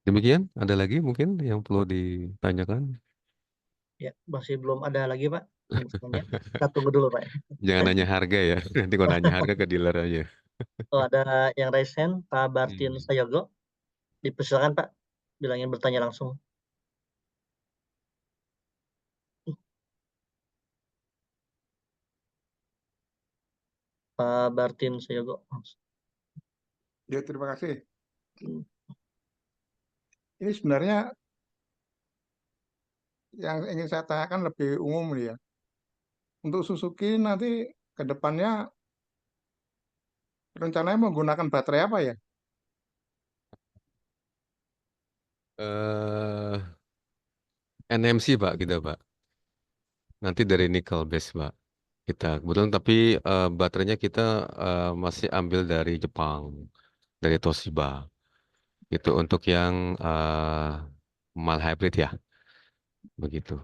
Speaker 2: Demikian, ada lagi mungkin yang perlu ditanyakan?
Speaker 1: Ya, masih belum ada lagi, Pak. Yang bertanya. Kita tunggu dulu, Pak.
Speaker 2: Jangan nanya harga ya, nanti kalau nanya harga ke dealer aja.
Speaker 1: Oh, ada yang raise hand, Pak Bartin
Speaker 2: Hmm.
Speaker 1: Sayogo. Dipersilakan, Pak. Bila ingin bertanya langsung. Pak Bartin Sayogo.
Speaker 3: Ya, terima kasih. Ini sebenarnya yang ingin saya tanyakan lebih umum nih ya. Untuk Suzuki nanti ke depannya rencananya menggunakan baterai apa ya?
Speaker 2: eh NMC Pak kita Pak. Nanti dari nickel base Pak. Kita kebetulan tapi baterainya kita masih ambil dari Jepang, dari Toshiba. Itu untuk yang mild hybrid ya, begitu.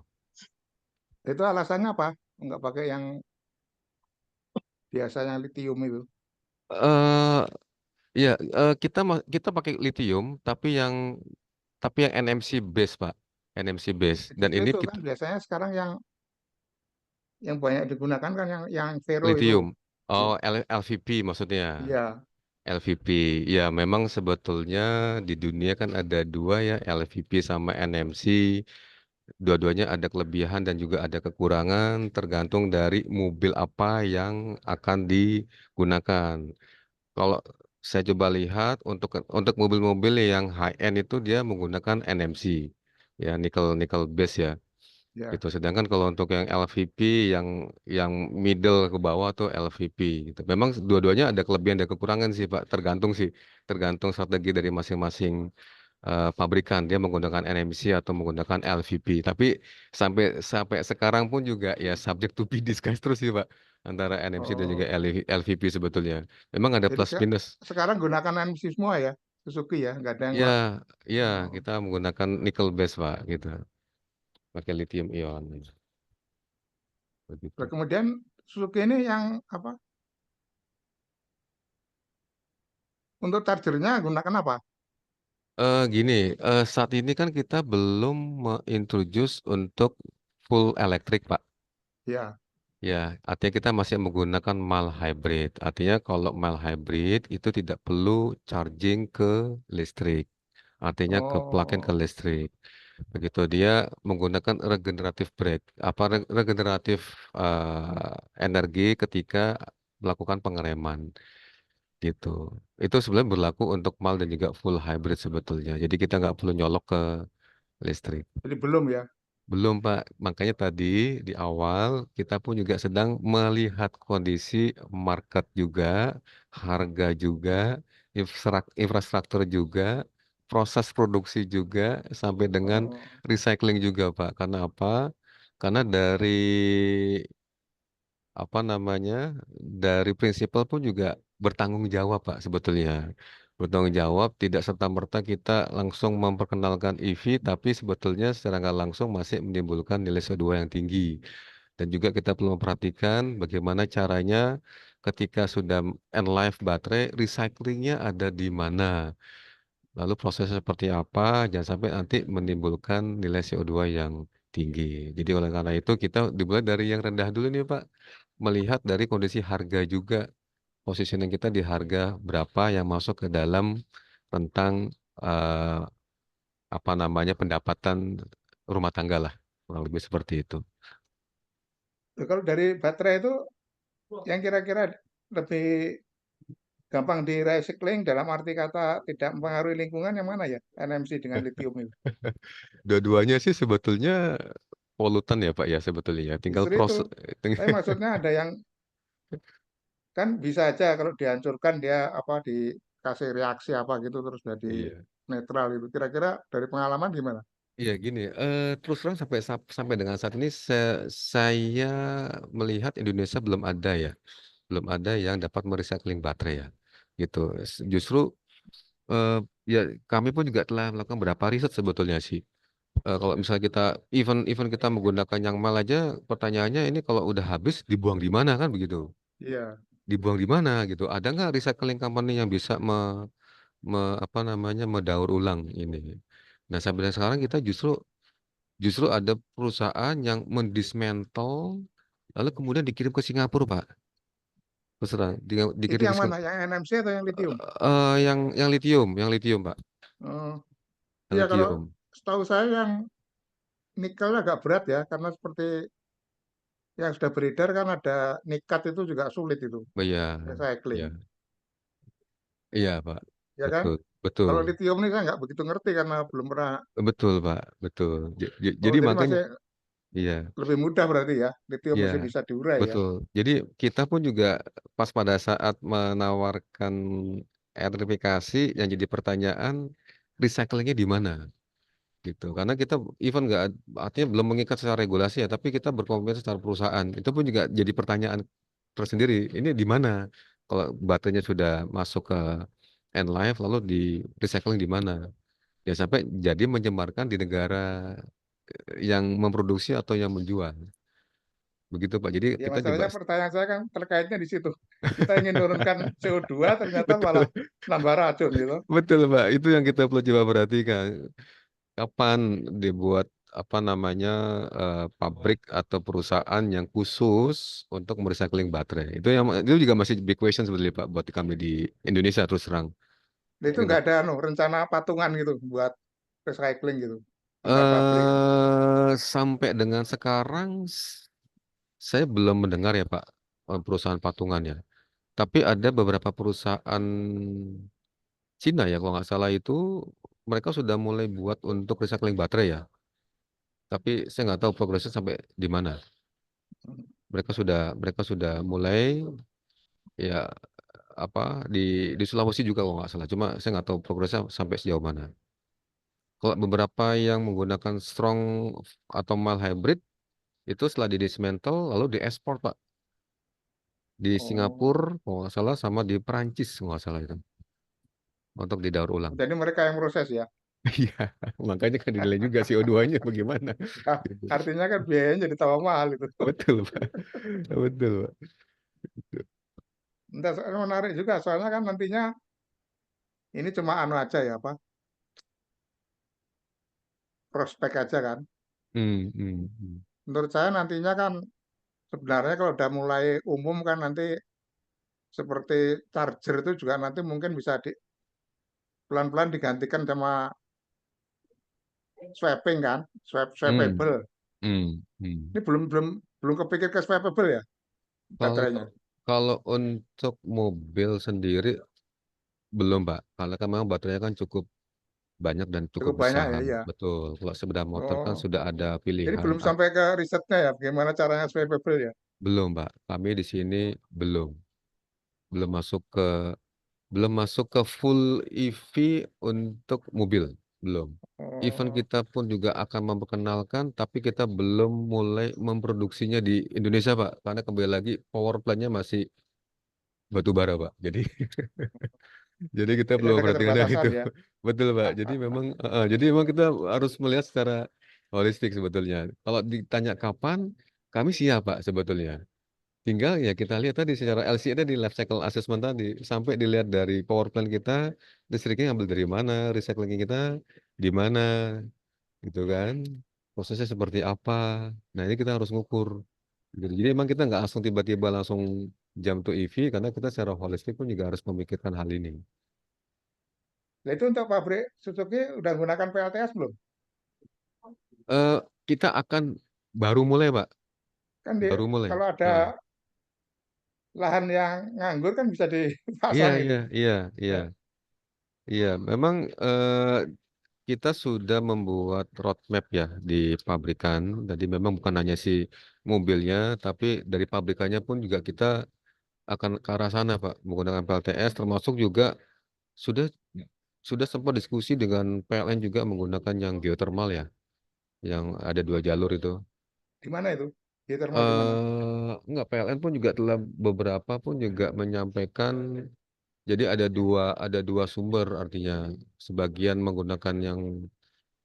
Speaker 3: Itu alasannya apa? Enggak pakai yang biasanya litium itu.
Speaker 2: eh Ya, kita pakai lithium, tapi yang NMC base, Pak. NMC base. Dan
Speaker 3: Justru
Speaker 2: ini
Speaker 3: itu kan
Speaker 2: kita
Speaker 3: biasanya sekarang yang banyak digunakan kan yang Vero itu.
Speaker 2: lithium. Oh, LVP maksudnya.
Speaker 3: Iya,
Speaker 2: LVP. Ya, memang sebetulnya di dunia kan ada dua ya, LVP sama NMC. Dua-duanya ada kelebihan dan juga ada kekurangan, tergantung dari mobil apa yang akan digunakan. Kalau saya coba lihat untuk mobil-mobil yang high end itu dia menggunakan NMC, ya nickel base ya.
Speaker 3: Ya.
Speaker 2: Gitu. Sedangkan kalau untuk yang LVP yang middle ke bawah tuh LVP gitu. Memang dua-duanya ada kelebihan dan kekurangan sih Pak, tergantung strategi dari masing-masing pabrikan dia menggunakan NMC atau menggunakan LVP. Tapi sampai sampai sekarang pun juga ya subject to be discussed terus sih Pak antara NMC dan juga
Speaker 3: Oh,
Speaker 2: LVP sebetulnya. Memang ada
Speaker 3: jadi
Speaker 2: plus minus.
Speaker 3: sekarang gunakan MC semua ya, Suzuki ya, nggak ada yang
Speaker 2: Ya,
Speaker 3: pakai.
Speaker 2: ya
Speaker 3: Oh.
Speaker 2: kita menggunakan nickel base Pak gitu, pakai lithium ion begitu.
Speaker 3: Nah, kemudian Suzuki ini yang apa? Untuk chargernya gunakan apa?
Speaker 2: Gini, saat ini kan kita belum introduce untuk full elektrik, Pak.
Speaker 3: Ya.
Speaker 2: Ya, artinya kita masih menggunakan mild hybrid. Artinya kalau mild hybrid itu tidak perlu charging ke listrik. Artinya ke plug-in ke
Speaker 3: Oh,
Speaker 2: listrik. Begitu dia menggunakan regeneratif brake. Apa regeneratif energi ketika melakukan pengereman gitu. Itu sebenarnya berlaku untuk mild dan juga full hybrid sebetulnya. Jadi kita nggak perlu nyolok ke listrik.
Speaker 3: jadi belum ya.
Speaker 2: Belum Pak, makanya tadi di awal kita pun juga sedang melihat kondisi market juga, harga juga, infrastruktur juga, proses produksi juga, sampai dengan
Speaker 3: Oh,
Speaker 2: recycling juga Pak. Karena apa? Karena dari apa namanya dari prinsipal pun juga bertanggung jawab Pak sebetulnya, bertanggung jawab tidak serta-merta kita langsung memperkenalkan EV tapi sebetulnya secara nggak langsung masih menimbulkan nilai CO2 yang tinggi dan juga kita perlu memperhatikan bagaimana caranya ketika sudah end life baterai recyclingnya ada di mana, lalu prosesnya seperti apa, jangan sampai nanti menimbulkan nilai CO2 yang tinggi. Jadi oleh karena itu kita dimulai dari yang rendah dulu nih Pak, melihat dari kondisi harga juga, positioning kita di harga berapa yang masuk ke dalam rentang eh, apa namanya pendapatan rumah tangga lah, kurang lebih seperti itu.
Speaker 3: kalau dari baterai itu yang kira-kira lebih gampang di recycling dalam arti kata tidak mempengaruhi lingkungan yang mana ya? NMC dengan lithium itu.
Speaker 2: Dua-duanya sih sebetulnya polutan ya Pak ya sebetulnya ya. Tinggal
Speaker 3: Justru itu.
Speaker 2: proses.
Speaker 3: Tapi maksudnya ada yang kan bisa aja kalau dihancurkan dia apa dikasih reaksi apa gitu terus jadi
Speaker 2: Iya.
Speaker 3: netral itu. Kira-kira dari pengalaman gimana?
Speaker 2: Iya gini, terus terang sampai dengan saat ini saya melihat Indonesia belum ada ya, belum ada yang dapat merecycling baterai ya, gitu. Justru eh, ya kami pun juga telah melakukan beberapa riset sebetulnya sih. Kalau misalnya kita even even kita menggunakan yang mal aja, pertanyaannya ini kalau udah habis dibuang di mana kan begitu?
Speaker 3: Iya.
Speaker 2: Dibuang di mana gitu? Ada nggak recycling company yang bisa apa namanya mendaur ulang ini? Nah sampai dengan sekarang kita justru justru ada perusahaan yang mendismantle lalu kemudian dikirim ke Singapura, Pak. Terus terang,
Speaker 3: Itu
Speaker 2: dikirim ke
Speaker 3: yang mana? Yang NMC atau yang lithium?
Speaker 2: yang lithium, Pak.
Speaker 3: Oh,
Speaker 2: Yang
Speaker 3: iya kalau
Speaker 2: lithium.
Speaker 3: setahu saya yang nikel agak berat ya karena seperti yang sudah beredar kan ada nikat itu juga sulit itu
Speaker 2: Oh, iya,
Speaker 3: recycling,
Speaker 2: iya, iya, Pak.
Speaker 3: ya kan?
Speaker 2: Betul, betul,
Speaker 3: Kalau lithium ini saya nggak begitu ngerti karena belum pernah.
Speaker 2: betul, Pak. Betul.
Speaker 3: Oh,
Speaker 2: Jadi
Speaker 3: jadi
Speaker 2: makanya,
Speaker 3: masih
Speaker 2: iya,
Speaker 3: lebih mudah berarti ya. Lithium
Speaker 2: iya,
Speaker 3: masih bisa diurai ya.
Speaker 2: betul. Jadi kita pun juga pas pada saat menawarkan elektrifikasi yang jadi pertanyaan recyclingnya di mana? Gitu karena kita even nggak artinya belum mengikat secara regulasi ya tapi kita berkomitmen secara perusahaan itu pun juga jadi pertanyaan tersendiri ini di mana kalau baterainya sudah masuk ke end life lalu di recycling di mana ya sampai jadi menyebarkan di negara yang memproduksi atau yang menjual begitu Pak jadi
Speaker 3: Ya
Speaker 2: kita coba
Speaker 3: masalahnya pertanyaan saya kan terkaitnya di situ. Kita ingin turunkan CO2 ternyata malah
Speaker 2: betul
Speaker 3: nambah racun gitu.
Speaker 2: betul Pak itu yang kita perlu coba perhatikan kapan dibuat apa namanya pabrik atau perusahaan yang khusus untuk merecycling baterai? Itu juga masih big question sebetulnya Pak buat kami di Indonesia terus terang.
Speaker 3: Nah, itu
Speaker 2: Gitu.
Speaker 3: nggak ada rencana patungan gitu buat recycling gitu antar pabrik.
Speaker 2: Sampai dengan sekarang saya belum mendengar ya Pak perusahaan patungan ya. Tapi ada beberapa perusahaan Cina ya, kalau nggak salah itu mereka sudah mulai buat untuk recycling baterai ya. Tapi saya nggak tahu progresnya sampai di mana. Mereka sudah mulai ya apa di Sulawesi juga kalau nggak salah. Cuma saya nggak tahu progresnya sampai sejauh mana. Kalau beberapa yang menggunakan strong atau mild hybrid itu setelah di dismantle lalu diekspor Pak di
Speaker 3: Oh,
Speaker 2: Singapura kalau nggak salah sama di Perancis kalau nggak salah itu untuk didaur ulang.
Speaker 3: jadi mereka yang proses ya.
Speaker 2: Iya, makanya kan dinilai juga CO2-nya bagaimana.
Speaker 3: Nah,
Speaker 2: Gitu.
Speaker 3: artinya kan biayanya jadi tambah mahal itu.
Speaker 2: Betul Pak, betul Pak.
Speaker 3: Entah, menarik juga soalnya kan nantinya ini cuma anu aja ya, apa? Prospek aja kan.
Speaker 2: Hmm, hmm, hmm.
Speaker 3: Menurut saya nantinya kan sebenarnya kalau udah mulai umum kan nanti seperti charger itu juga nanti mungkin bisa pelan-pelan digantikan sama swapping kan,
Speaker 2: Hmm,
Speaker 3: swappable.
Speaker 2: hmm, hmm.
Speaker 3: Ini belum belum belum kepikir ke swappable ya
Speaker 2: Kalau
Speaker 3: baterainya.
Speaker 2: kalau untuk mobil sendiri belum Pak, karena kan memang baterainya kan cukup banyak dan cukup
Speaker 3: Cukup banyak ya,
Speaker 2: besar.
Speaker 3: iya.
Speaker 2: Betul. Kalau sepeda motor kan
Speaker 3: Oh,
Speaker 2: sudah ada
Speaker 3: jadi
Speaker 2: pilihan.
Speaker 3: belum sampai ke risetnya ya, bagaimana caranya swappable ya.
Speaker 2: Belum Pak. Kami di sini belum belum masuk ke belum masuk ke full EV untuk mobil. Belum. Even
Speaker 3: Oh,
Speaker 2: kita pun juga akan memperkenalkan, tapi kita belum mulai memproduksinya di Indonesia Pak. Karena kembali lagi power plant-nya masih batu bara Pak. Jadi kita
Speaker 3: jadi
Speaker 2: perlu
Speaker 3: ada
Speaker 2: memperhatikan hal
Speaker 3: keterbatasan
Speaker 2: itu.
Speaker 3: ya.
Speaker 2: Betul, Pak. Jadi memang kita harus melihat secara holistik sebetulnya. Kalau ditanya kapan, kami siap, Pak, sebetulnya. Tinggal ya kita lihat tadi secara LC tadi life cycle assessment tadi sampai dilihat dari power plant kita, listriknya ngambil dari mana, recycling kita di mana, gitu kan. Prosesnya seperti apa. Nah, ini kita harus ngukur. Gitu. Jadi emang kita nggak langsung tiba-tiba langsung jump to EV karena kita secara holistik pun juga harus memikirkan hal ini.
Speaker 3: Nah, itu untuk pabrik Suzuki udah menggunakan PLTS belum?
Speaker 2: Eh, kita akan baru mulai, Pak.
Speaker 3: Kan
Speaker 2: Baru mulai.
Speaker 3: kalau ada
Speaker 2: Heeh.
Speaker 3: lahan yang nganggur kan bisa
Speaker 2: Iya,
Speaker 3: dipasang
Speaker 2: iya,
Speaker 3: itu.
Speaker 2: iya, iya,
Speaker 3: Ya.
Speaker 2: iya. Memang kita sudah membuat roadmap ya di pabrikan. Jadi memang bukan hanya si mobilnya, tapi dari pabrikannya pun juga kita akan ke arah sana, Pak, menggunakan PLTS, termasuk juga sudah sudah sempat diskusi dengan PLN juga menggunakan yang geothermal ya, yang ada 2 jalur itu.
Speaker 3: Di mana itu? Geothermal di mana?
Speaker 2: Enggak, PLN pun juga telah beberapa pun juga menyampaikan. Jadi ada dua sumber artinya sebagian menggunakan yang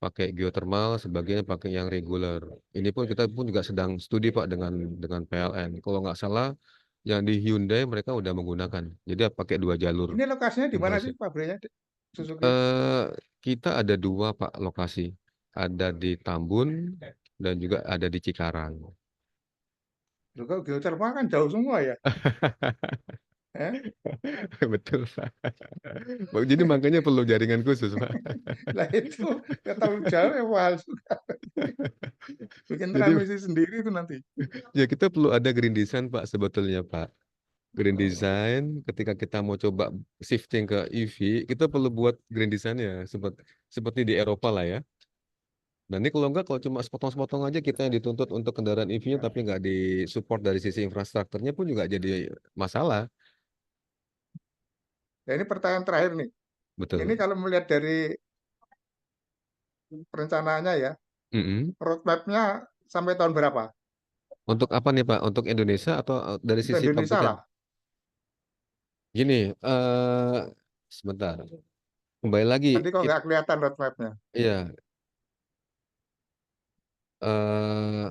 Speaker 2: pakai geothermal, sebagian pakai yang reguler. Ini pun kita pun juga sedang studi Pak dengan PLN. Kalau nggak salah yang di Hyundai mereka udah menggunakan. Jadi pakai 2 jalur
Speaker 3: Ini lokasinya di mana
Speaker 2: konversi.
Speaker 3: sih pabriknya Suzuki itu?
Speaker 2: Eh kita ada 2 Pak lokasi. Ada di Tambun dan juga ada di Cikarang.
Speaker 3: Loh, kalau geothermal kan jauh semua ya. Eh?
Speaker 2: Betul Pak. Jadi makanya perlu jaringan khusus Pak.
Speaker 3: Lah itu ya terlalu jauh ya mahal juga. Bikin
Speaker 2: Jadi
Speaker 3: transmisi sendiri itu nanti.
Speaker 2: ya kita perlu ada green design Pak sebetulnya Pak. Green
Speaker 3: Oh,
Speaker 2: design ketika kita mau coba shifting ke EV, kita perlu buat green design-nya seperti di Eropa lah ya. Nanti kalau cuma sepotong-sepotong aja kita yang dituntut untuk kendaraan EV-nya tapi nggak disupport dari sisi infrastrukturnya pun juga jadi masalah.
Speaker 3: ya ini pertanyaan terakhir nih. Ini
Speaker 2: Betul.
Speaker 3: kalau melihat dari perencanaannya ya,
Speaker 2: Mm-mm.
Speaker 3: roadmap-nya sampai tahun berapa?
Speaker 2: Untuk apa nih Pak? Untuk Indonesia atau dari
Speaker 3: Untuk
Speaker 2: sisi
Speaker 3: Indonesia
Speaker 2: pabrikan?
Speaker 3: lah.
Speaker 2: Gini, sebentar. Kembali lagi,
Speaker 3: Tadi kok nggak kelihatan roadmap-nya.
Speaker 2: iya. eh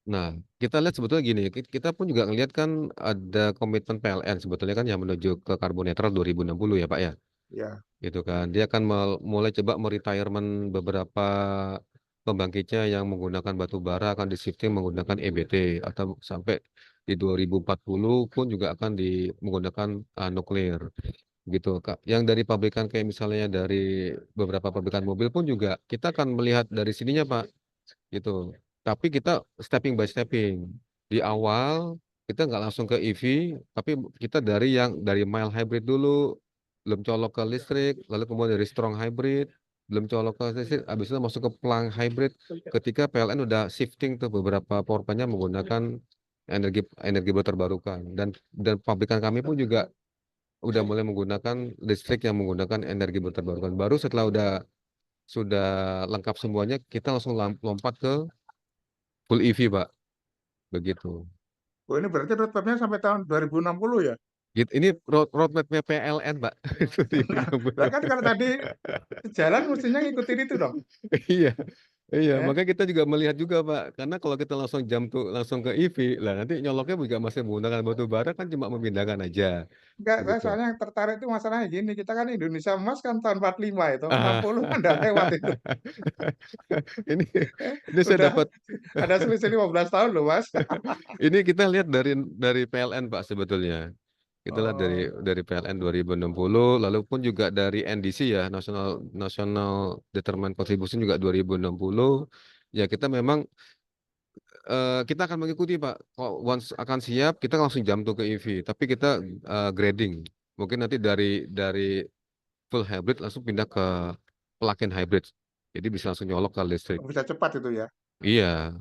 Speaker 2: Nah, kita lihat sebetulnya gini, kita pun juga ngelihat kan ada komitmen PLN sebetulnya kan yang menuju ke karbon netral 2060 ya Pak ya.
Speaker 3: Ya,
Speaker 2: Gitu kan. Dia akan mulai coba meretirement beberapa pembangkitnya yang menggunakan batu bara akan di shifting menggunakan EBT atau sampai di 2040 pun juga akan menggunakan nuklir gitu Kak. Yang dari pabrikan kayak misalnya dari beberapa pabrikan mobil pun juga kita akan melihat dari sininya Pak gitu. Tapi kita stepping by stepping. Di awal kita nggak langsung ke EV, tapi kita dari mild hybrid dulu, belum colok ke listrik, lalu kemudian dari strong hybrid, belum colok ke listrik, habis itu masuk ke plug hybrid. Ketika PLN udah shifting tuh beberapa power plant-nya menggunakan energi energi baru terbarukan, dan pabrikan kami pun juga udah mulai menggunakan listrik yang menggunakan energi baru terbarukan. Baru setelah sudah lengkap semuanya, kita langsung lompat ke full EV, Pak. Begitu.
Speaker 3: Oh, ini berarti roadmap-nya sampai tahun 2060 ya?
Speaker 2: Gitu. Ini roadmap-nya PLN, Pak.
Speaker 3: Lah kan kalau tadi jalan mestinya ngikutin itu dong.
Speaker 2: Iya, iya.
Speaker 3: Ya.
Speaker 2: Makanya kita juga melihat juga, Pak. Karena kalau kita langsung ke EV, lah nanti nyoloknya juga masih menggunakan batu bara kan cuma memindahkan aja,
Speaker 3: Enggak, saya
Speaker 2: begitu.
Speaker 3: soalnya yang tertarik itu masalahnya gini, kita kan Indonesia Emas kan tahun 45 itu,
Speaker 2: Ah,
Speaker 3: 60 kan udah lewat itu.
Speaker 2: ini ini saya
Speaker 3: Udah
Speaker 2: dapat
Speaker 3: ada selisih 15 tahun loh, Mas.
Speaker 2: ini kita lihat dari PLN, Pak, sebetulnya. Kita lihat
Speaker 3: Oh,
Speaker 2: dari PLN 2060, lalu pun juga dari NDC ya, National National Determined Contribution juga 2060. Ya kita memang kita akan mengikuti, Pak. Kalau once akan siap, kita langsung jump to ke EV. Tapi kita grading. Mungkin nanti dari full hybrid langsung pindah ke plug-in hybrid. Jadi bisa langsung nyolok ke listrik.
Speaker 3: bisa cepat itu ya.
Speaker 2: Iya,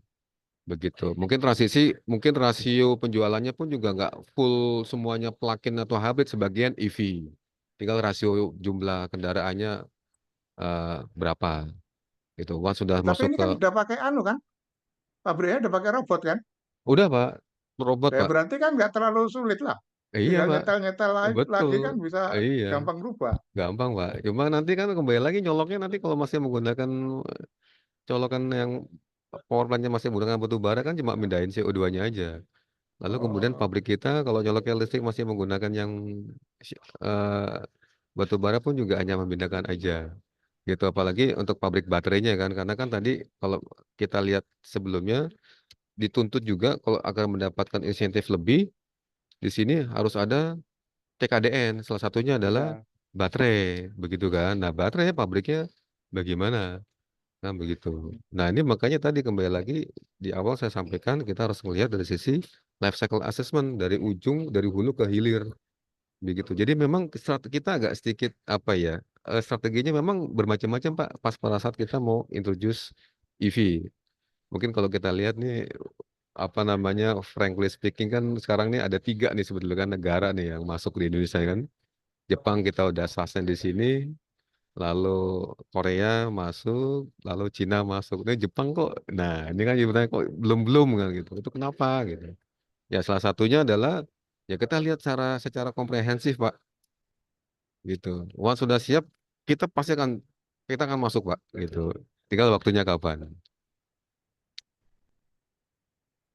Speaker 2: begitu. Mungkin rasio penjualannya pun juga nggak full semuanya plug-in atau hybrid, sebagian EV. Tinggal rasio jumlah kendaraannya berapa gitu. Once sudah
Speaker 3: Tapi
Speaker 2: masuk
Speaker 3: ini
Speaker 2: ke,
Speaker 3: kan udah pakai anu kan, pabriknya udah pakai robot kan.
Speaker 2: udah Pak, robot
Speaker 3: Ya
Speaker 2: Pak.
Speaker 3: berarti kan nggak terlalu sulit lah.
Speaker 2: Iya
Speaker 3: Tinggal
Speaker 2: Pak,
Speaker 3: nyetel-nyetel
Speaker 2: betul.
Speaker 3: lagi kan bisa
Speaker 2: Iya,
Speaker 3: gampang berubah.
Speaker 2: gampang Pak. Cuma nanti kan kembali lagi nyoloknya, nanti kalau masih menggunakan colokan yang power plant-nya masih menggunakan batu bara kan cuma mindahin CO2-nya aja. Lalu kemudian
Speaker 3: Oh,
Speaker 2: pabrik kita kalau nyoloknya listrik masih menggunakan yang eh, batu bara pun juga hanya memindahkan aja. Gitu, apalagi untuk pabrik baterainya kan, karena kan tadi kalau kita lihat sebelumnya dituntut juga kalau agar mendapatkan insentif lebih, di sini harus ada TKDN, salah satunya adalah
Speaker 3: iya.
Speaker 2: baterai, begitu kan. Nah, baterai pabriknya bagaimana? Nah, begitu. Nah, ini makanya tadi kembali lagi di awal saya sampaikan kita harus melihat dari sisi life cycle assessment, dari ujung, dari hulu ke hilir, begitu. Jadi memang strategi kita agak sedikit apa ya? Strateginya memang bermacam-macam, Pak. Pas pada saat kita mau introduce EV. Mungkin kalau kita lihat nih apa namanya, frankly speaking kan sekarang nih ada 3 nih sebetulnya kan negara nih yang masuk di Indonesia kan. Jepang kita udah suspend di sini, lalu Korea masuk, lalu Cina masuk. Ini Jepang kok, nah ini kan ibaratnya kok belum kan gitu. Itu kenapa gitu? Ya salah satunya adalah ya kita lihat secara komprehensif, Pak, gitu. Once sudah siap, kita akan masuk, Pak, gitu. Tinggal waktunya kapan.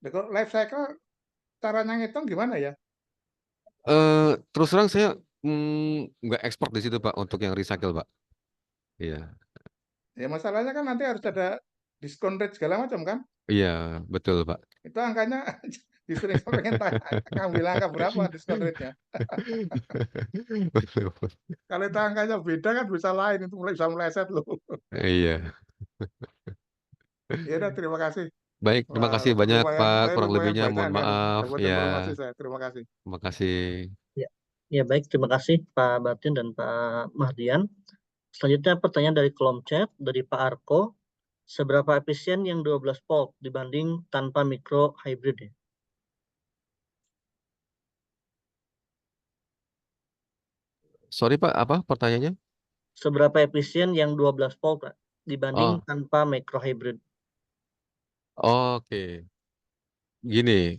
Speaker 3: Nah, kalau life cycle caranya ngitung gimana ya?
Speaker 2: Terus terang saya nggak expert di situ, Pak, untuk yang recycle, Pak. Iya,
Speaker 3: Ya masalahnya kan nanti harus ada diskon rate segala macam kan.
Speaker 2: iya, betul, Pak.
Speaker 3: Itu angkanya justru saya pengen tanya, ngambil angka berapa diskon rate-nya.
Speaker 2: Betul, Pak.
Speaker 3: Kalau itu angkanya beda kan bisa lain, itu bisa meleset loh.
Speaker 2: Iya.
Speaker 3: Ya udah, terima kasih.
Speaker 2: Baik, terima
Speaker 3: Wah,
Speaker 2: kasih banyak,
Speaker 3: lumayan,
Speaker 2: Pak.
Speaker 3: saya
Speaker 2: Kurang
Speaker 3: lumayan
Speaker 2: lebihnya
Speaker 3: banyak
Speaker 2: mohon
Speaker 3: kan
Speaker 2: maaf.
Speaker 3: dapat
Speaker 2: Ya,
Speaker 3: informasi saya. Terima kasih.
Speaker 2: terima kasih.
Speaker 1: Ya, ya baik, terima kasih Pak Batin dan Pak Mahdian. Selanjutnya pertanyaan dari kolom chat dari Pak Arko. Seberapa efisien yang 12 volt dibanding tanpa micro hybrid ya?
Speaker 2: Sorry, Pak, apa pertanyaannya?
Speaker 1: Seberapa efisien yang 12 volt Pak, dibanding
Speaker 2: Oh,
Speaker 1: tanpa micro hybrid?
Speaker 2: oke. Gini,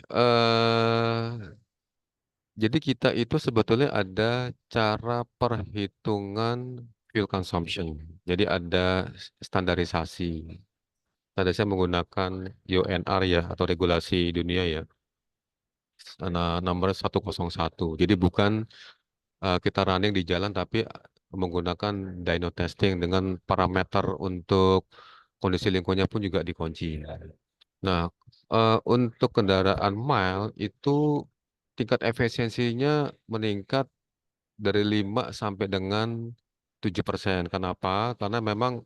Speaker 2: jadi kita itu sebetulnya ada cara perhitungan fuel consumption. Jadi ada standarisasi. Standarisasi menggunakan UNR ya, atau regulasi dunia ya. Nah, nomor 101. Jadi bukan kita running di jalan, tapi menggunakan dyno testing dengan parameter untuk kondisi lingkungannya pun juga dikunci. Nah, untuk kendaraan mild itu tingkat efisiensinya meningkat dari 5 sampai dengan 7%. Kenapa? Karena memang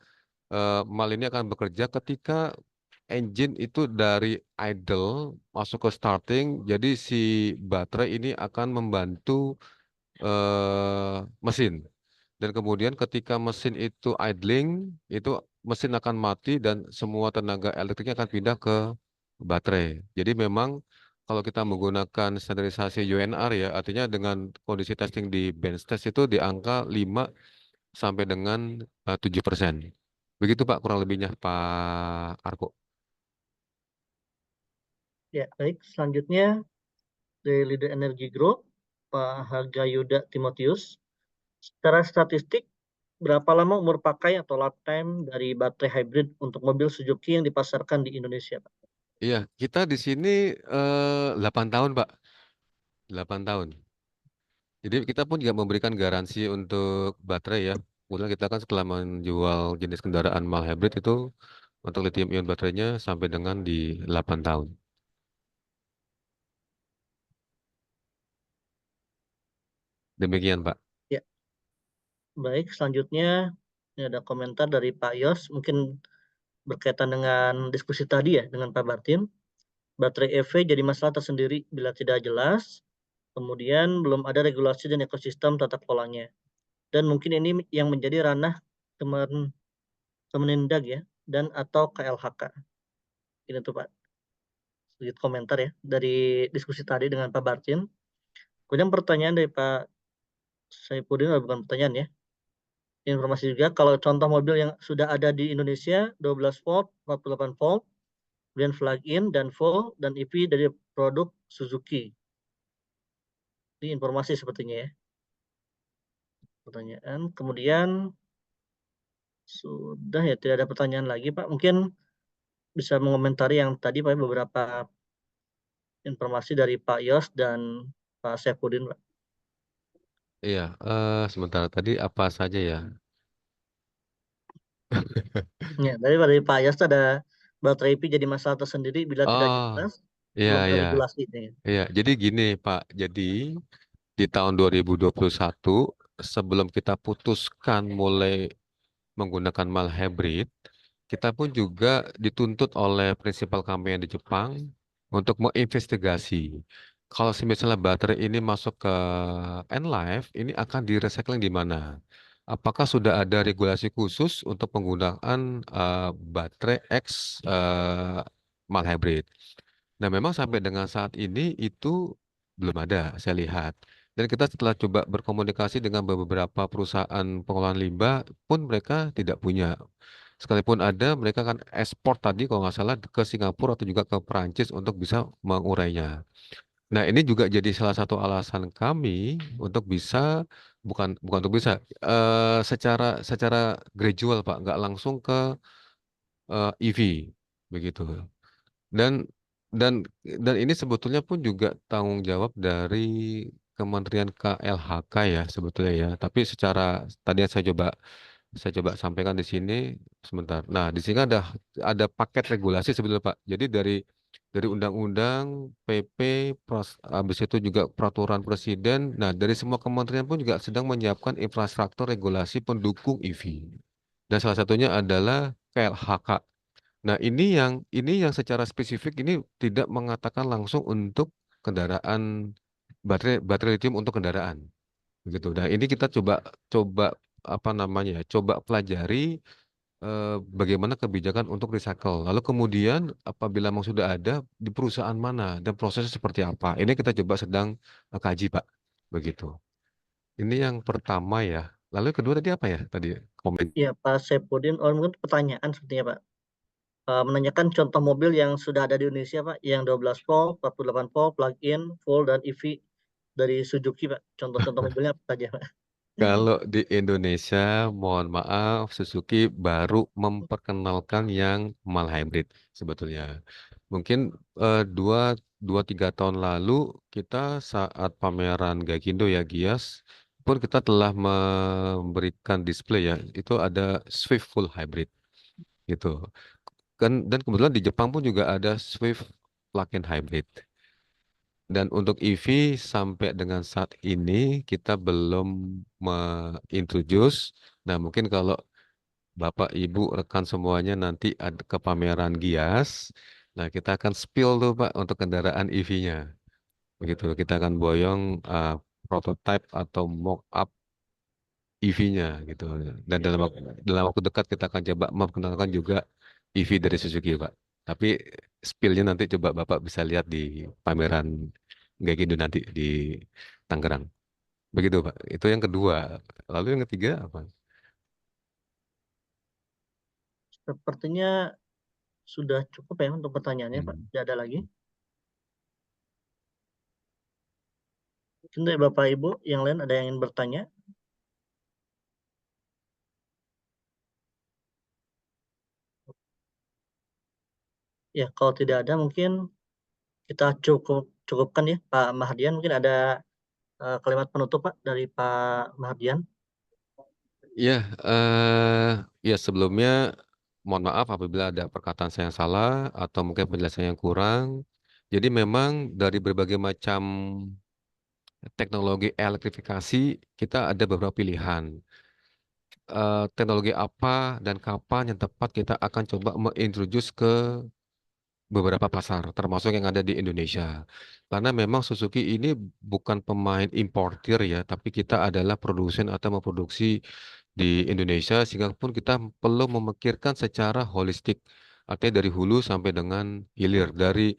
Speaker 2: mild ini akan bekerja ketika engine itu dari idle masuk ke starting, jadi si baterai ini akan membantu mesin. Dan kemudian ketika mesin itu idling, itu mesin akan mati dan semua tenaga elektriknya akan pindah ke baterai. Jadi memang kalau kita menggunakan standarisasi UNR ya, artinya dengan kondisi testing di bench test itu di angka 5 sampai dengan 7%. Begitu Pak kurang lebihnya Pak Arko.
Speaker 1: Ya, baik. Selanjutnya dari Leader Energy Group, Pak Harga Yuda Timotius. Secara statistik, berapa lama umur pakai atau lifetime dari baterai hybrid untuk mobil Suzuki yang dipasarkan di Indonesia, Pak?
Speaker 2: Iya, kita di sini 8 tahun Pak, 8 tahun. Jadi kita pun juga memberikan garansi untuk baterai ya. Kemudian kita kan setelah menjual jenis kendaraan mild hybrid itu untuk lithium ion baterainya sampai dengan di 8 tahun. Demikian Pak.
Speaker 1: Ya, baik. Selanjutnya, ini ada komentar dari Pak Yos, mungkin berkaitan dengan diskusi tadi ya, dengan Pak Martin. Baterai EV jadi masalah tersendiri bila tidak jelas, kemudian belum ada regulasi dan ekosistem tata kelolanya. Dan mungkin ini yang menjadi ranah Kemendag ya, dan atau KLHK. Ini tuh Pak, sedikit komentar ya dari diskusi tadi dengan Pak Martin. Kemudian pertanyaan dari Pak Saipudin, bukan pertanyaan ya, informasi juga kalau contoh mobil yang sudah ada di Indonesia 12 volt, 48 volt, kemudian plug-in dan full dan EV dari produk Suzuki. Ini informasi sepertinya ya. Pertanyaan. Kemudian sudah ya, tidak ada pertanyaan lagi Pak. Mungkin bisa mengomentari yang tadi Pak, beberapa informasi dari Pak Yos dan Pak Saipudin Pak.
Speaker 2: Iya, sementara tadi apa saja ya?
Speaker 1: Ya, dari Pak Yos ada baterai EV jadi masalah tersendiri bila tidak
Speaker 2: Oh,
Speaker 1: jelas,
Speaker 2: iya
Speaker 1: belum ada
Speaker 2: iya.
Speaker 1: regulasinya.
Speaker 2: Iya, jadi gini Pak. Jadi di tahun 2021 sebelum kita putuskan mulai menggunakan mild hybrid, kita pun juga dituntut oleh prinsipal kami yang di Jepang untuk menginvestigasi. Kalau misalnya baterai ini masuk ke end life, ini akan di-recycling di mana? Apakah sudah ada regulasi khusus untuk penggunaan baterai X mild hybrid? Nah, memang sampai dengan saat ini itu belum ada, saya lihat. Dan kita setelah coba berkomunikasi dengan beberapa perusahaan pengolahan limbah pun mereka tidak punya. Sekalipun ada, mereka kan ekspor tadi kalau nggak salah ke Singapura atau juga ke Perancis untuk bisa mengurainya. Nah, ini juga jadi salah satu alasan kami untuk bisa bukan bukan untuk bisa secara secara gradual Pak, nggak langsung ke EV begitu. Dan dan dan ini sebetulnya pun juga tanggung jawab dari Kementerian KLHK ya sebetulnya ya. Tapi secara tadi yang saya coba sampaikan di sini sebentar. Nah, di sini ada paket regulasi sebetulnya Pak. Jadi dari undang-undang, PP, habis itu juga peraturan presiden. Nah, dari semua kementerian pun juga sedang menyiapkan infrastruktur regulasi pendukung EV. Dan salah satunya adalah KLHK. Nah, ini yang secara spesifik ini tidak mengatakan langsung untuk kendaraan baterai baterai lithium untuk kendaraan, begitu. Nah, ini kita coba coba apa namanya ya, coba pelajari bagaimana kebijakan untuk recycle. Lalu kemudian apabila memang sudah ada di perusahaan mana dan prosesnya seperti apa, ini kita coba sedang kaji, Pak, begitu. Ini yang pertama ya. Lalu yang kedua tadi apa ya? Tadi komen.
Speaker 1: Ya, Pak Saipudin, mungkin pertanyaan sepertinya Pak. Menanyakan contoh mobil yang sudah ada di Indonesia Pak, yang 12 volt, 48 volt, plug-in, full, dan EV dari Suzuki Pak. Contoh-contoh mobilnya apa saja Pak?
Speaker 2: Kalau di Indonesia, mohon maaf, Suzuki baru memperkenalkan yang mild hybrid sebetulnya. Mungkin dua, 3 tahun lalu kita saat pameran Gaikindo ya Gias, pun kita telah memberikan display ya, itu ada Swift full hybrid gitu. Dan kebetulan di Jepang pun juga ada Swift plug-in hybrid. Dan untuk EV sampai dengan saat ini kita belum introduce. Nah, mungkin kalau Bapak, Ibu, rekan semuanya nanti ada ke pameran Gias. Nah, kita akan spill tuh Pak untuk kendaraan EV-nya. Begitu, kita akan boyong prototype atau mock up EV-nya gitu. Dan dalam waktu dekat kita akan coba memperkenalkan juga EV dari Suzuki, Pak. Tapi spill-nya nanti coba Bapak bisa lihat di pameran Gaikindo nanti di Tangerang. Begitu, Pak. Itu yang kedua. Lalu yang ketiga apa?
Speaker 1: Sepertinya sudah cukup ya untuk pertanyaannya, Pak.
Speaker 2: Hmm.
Speaker 1: Tidak ada lagi. Mungkin dari Bapak Ibu yang lain ada yang ingin bertanya? Ya, kalau tidak ada mungkin kita cukupkan ya, Pak Mahardian. Mungkin ada kalimat penutup, Pak, dari Pak Mahardian.
Speaker 2: Ya, ya sebelumnya mohon maaf apabila ada perkataan saya yang salah atau mungkin penjelasan yang kurang. Jadi memang dari berbagai macam teknologi elektrifikasi kita ada beberapa pilihan. Teknologi apa dan kapan yang tepat kita akan coba mengintroduce ke beberapa pasar, termasuk yang ada di Indonesia. Karena memang Suzuki ini bukan pemain importir ya, tapi kita adalah produsen atau memproduksi di Indonesia, sehingga pun kita perlu memikirkan secara holistik, artinya dari hulu sampai dengan hilir, dari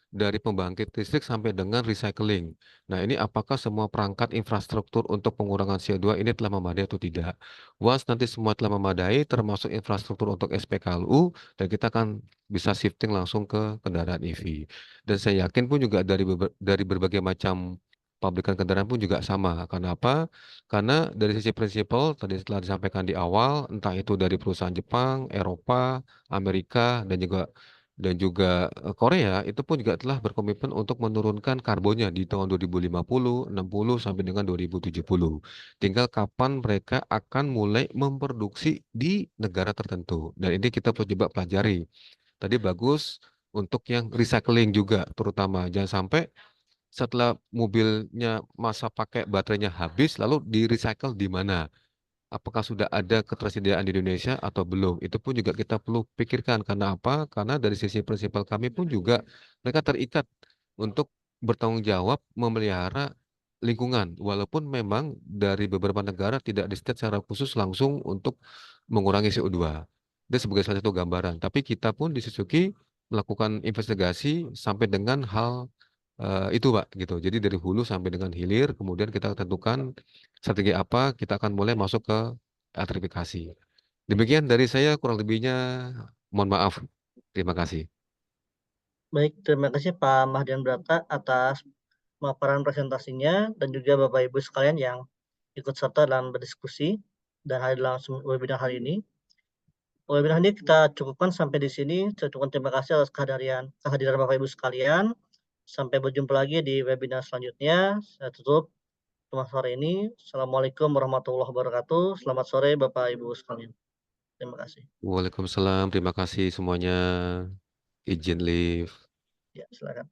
Speaker 2: dari pembangkit listrik sampai dengan recycling. Nah, ini apakah semua perangkat infrastruktur untuk pengurangan CO2 ini telah memadai atau tidak? Once nanti semua telah memadai, termasuk infrastruktur untuk SPKLU, dan kita akan bisa shifting langsung ke kendaraan EV. Dan saya yakin pun juga dari berbagai macam pabrikan kendaraan pun juga sama. Karena apa? Karena dari sisi prinsipal tadi setelah disampaikan di awal, entah itu dari perusahaan Jepang, Eropa, Amerika, dan juga Korea, itu pun juga telah berkomitmen untuk menurunkan karbonnya di tahun 2050, 60 sampai dengan 2070. Tinggal kapan mereka akan mulai memproduksi di negara tertentu. Dan ini kita perlu coba pelajari. Tadi bagus untuk yang recycling juga terutama. Jangan sampai setelah mobilnya masa pakai baterainya habis lalu di recycle di mana? Apakah sudah ada ketersediaan di Indonesia atau belum? Itu pun juga kita perlu pikirkan. Karena apa? Karena dari sisi prinsipal kami pun juga mereka terikat untuk bertanggung jawab memelihara lingkungan. Walaupun memang dari beberapa negara tidak di-state secara khusus langsung untuk mengurangi CO2. Itu sebagai salah satu gambaran. Tapi kita pun di Suzuki melakukan investigasi sampai dengan hal itu Pak gitu. Jadi dari hulu sampai dengan hilir, kemudian kita tentukan strategi apa, kita akan mulai masuk ke elektrifikasi. Demikian dari saya, kurang lebihnya mohon maaf. Terima kasih.
Speaker 1: Baik, terima kasih Pak Mahardian Brata atas pemaparan presentasinya dan juga Bapak Ibu sekalian yang ikut serta dalam berdiskusi dan hadir dalam webinar hari ini. Webinar ini kita cukupkan sampai di sini. Saya ucapkan terima kasih atas kehadiran Bapak Ibu sekalian. Sampai berjumpa lagi di webinar selanjutnya. Saya tutup sore ini. Assalamualaikum warahmatullahi wabarakatuh. Selamat sore Bapak Ibu sekalian. Terima kasih.
Speaker 2: Waalaikumsalam, terima kasih semuanya. Izin live.
Speaker 1: Ya, silakan.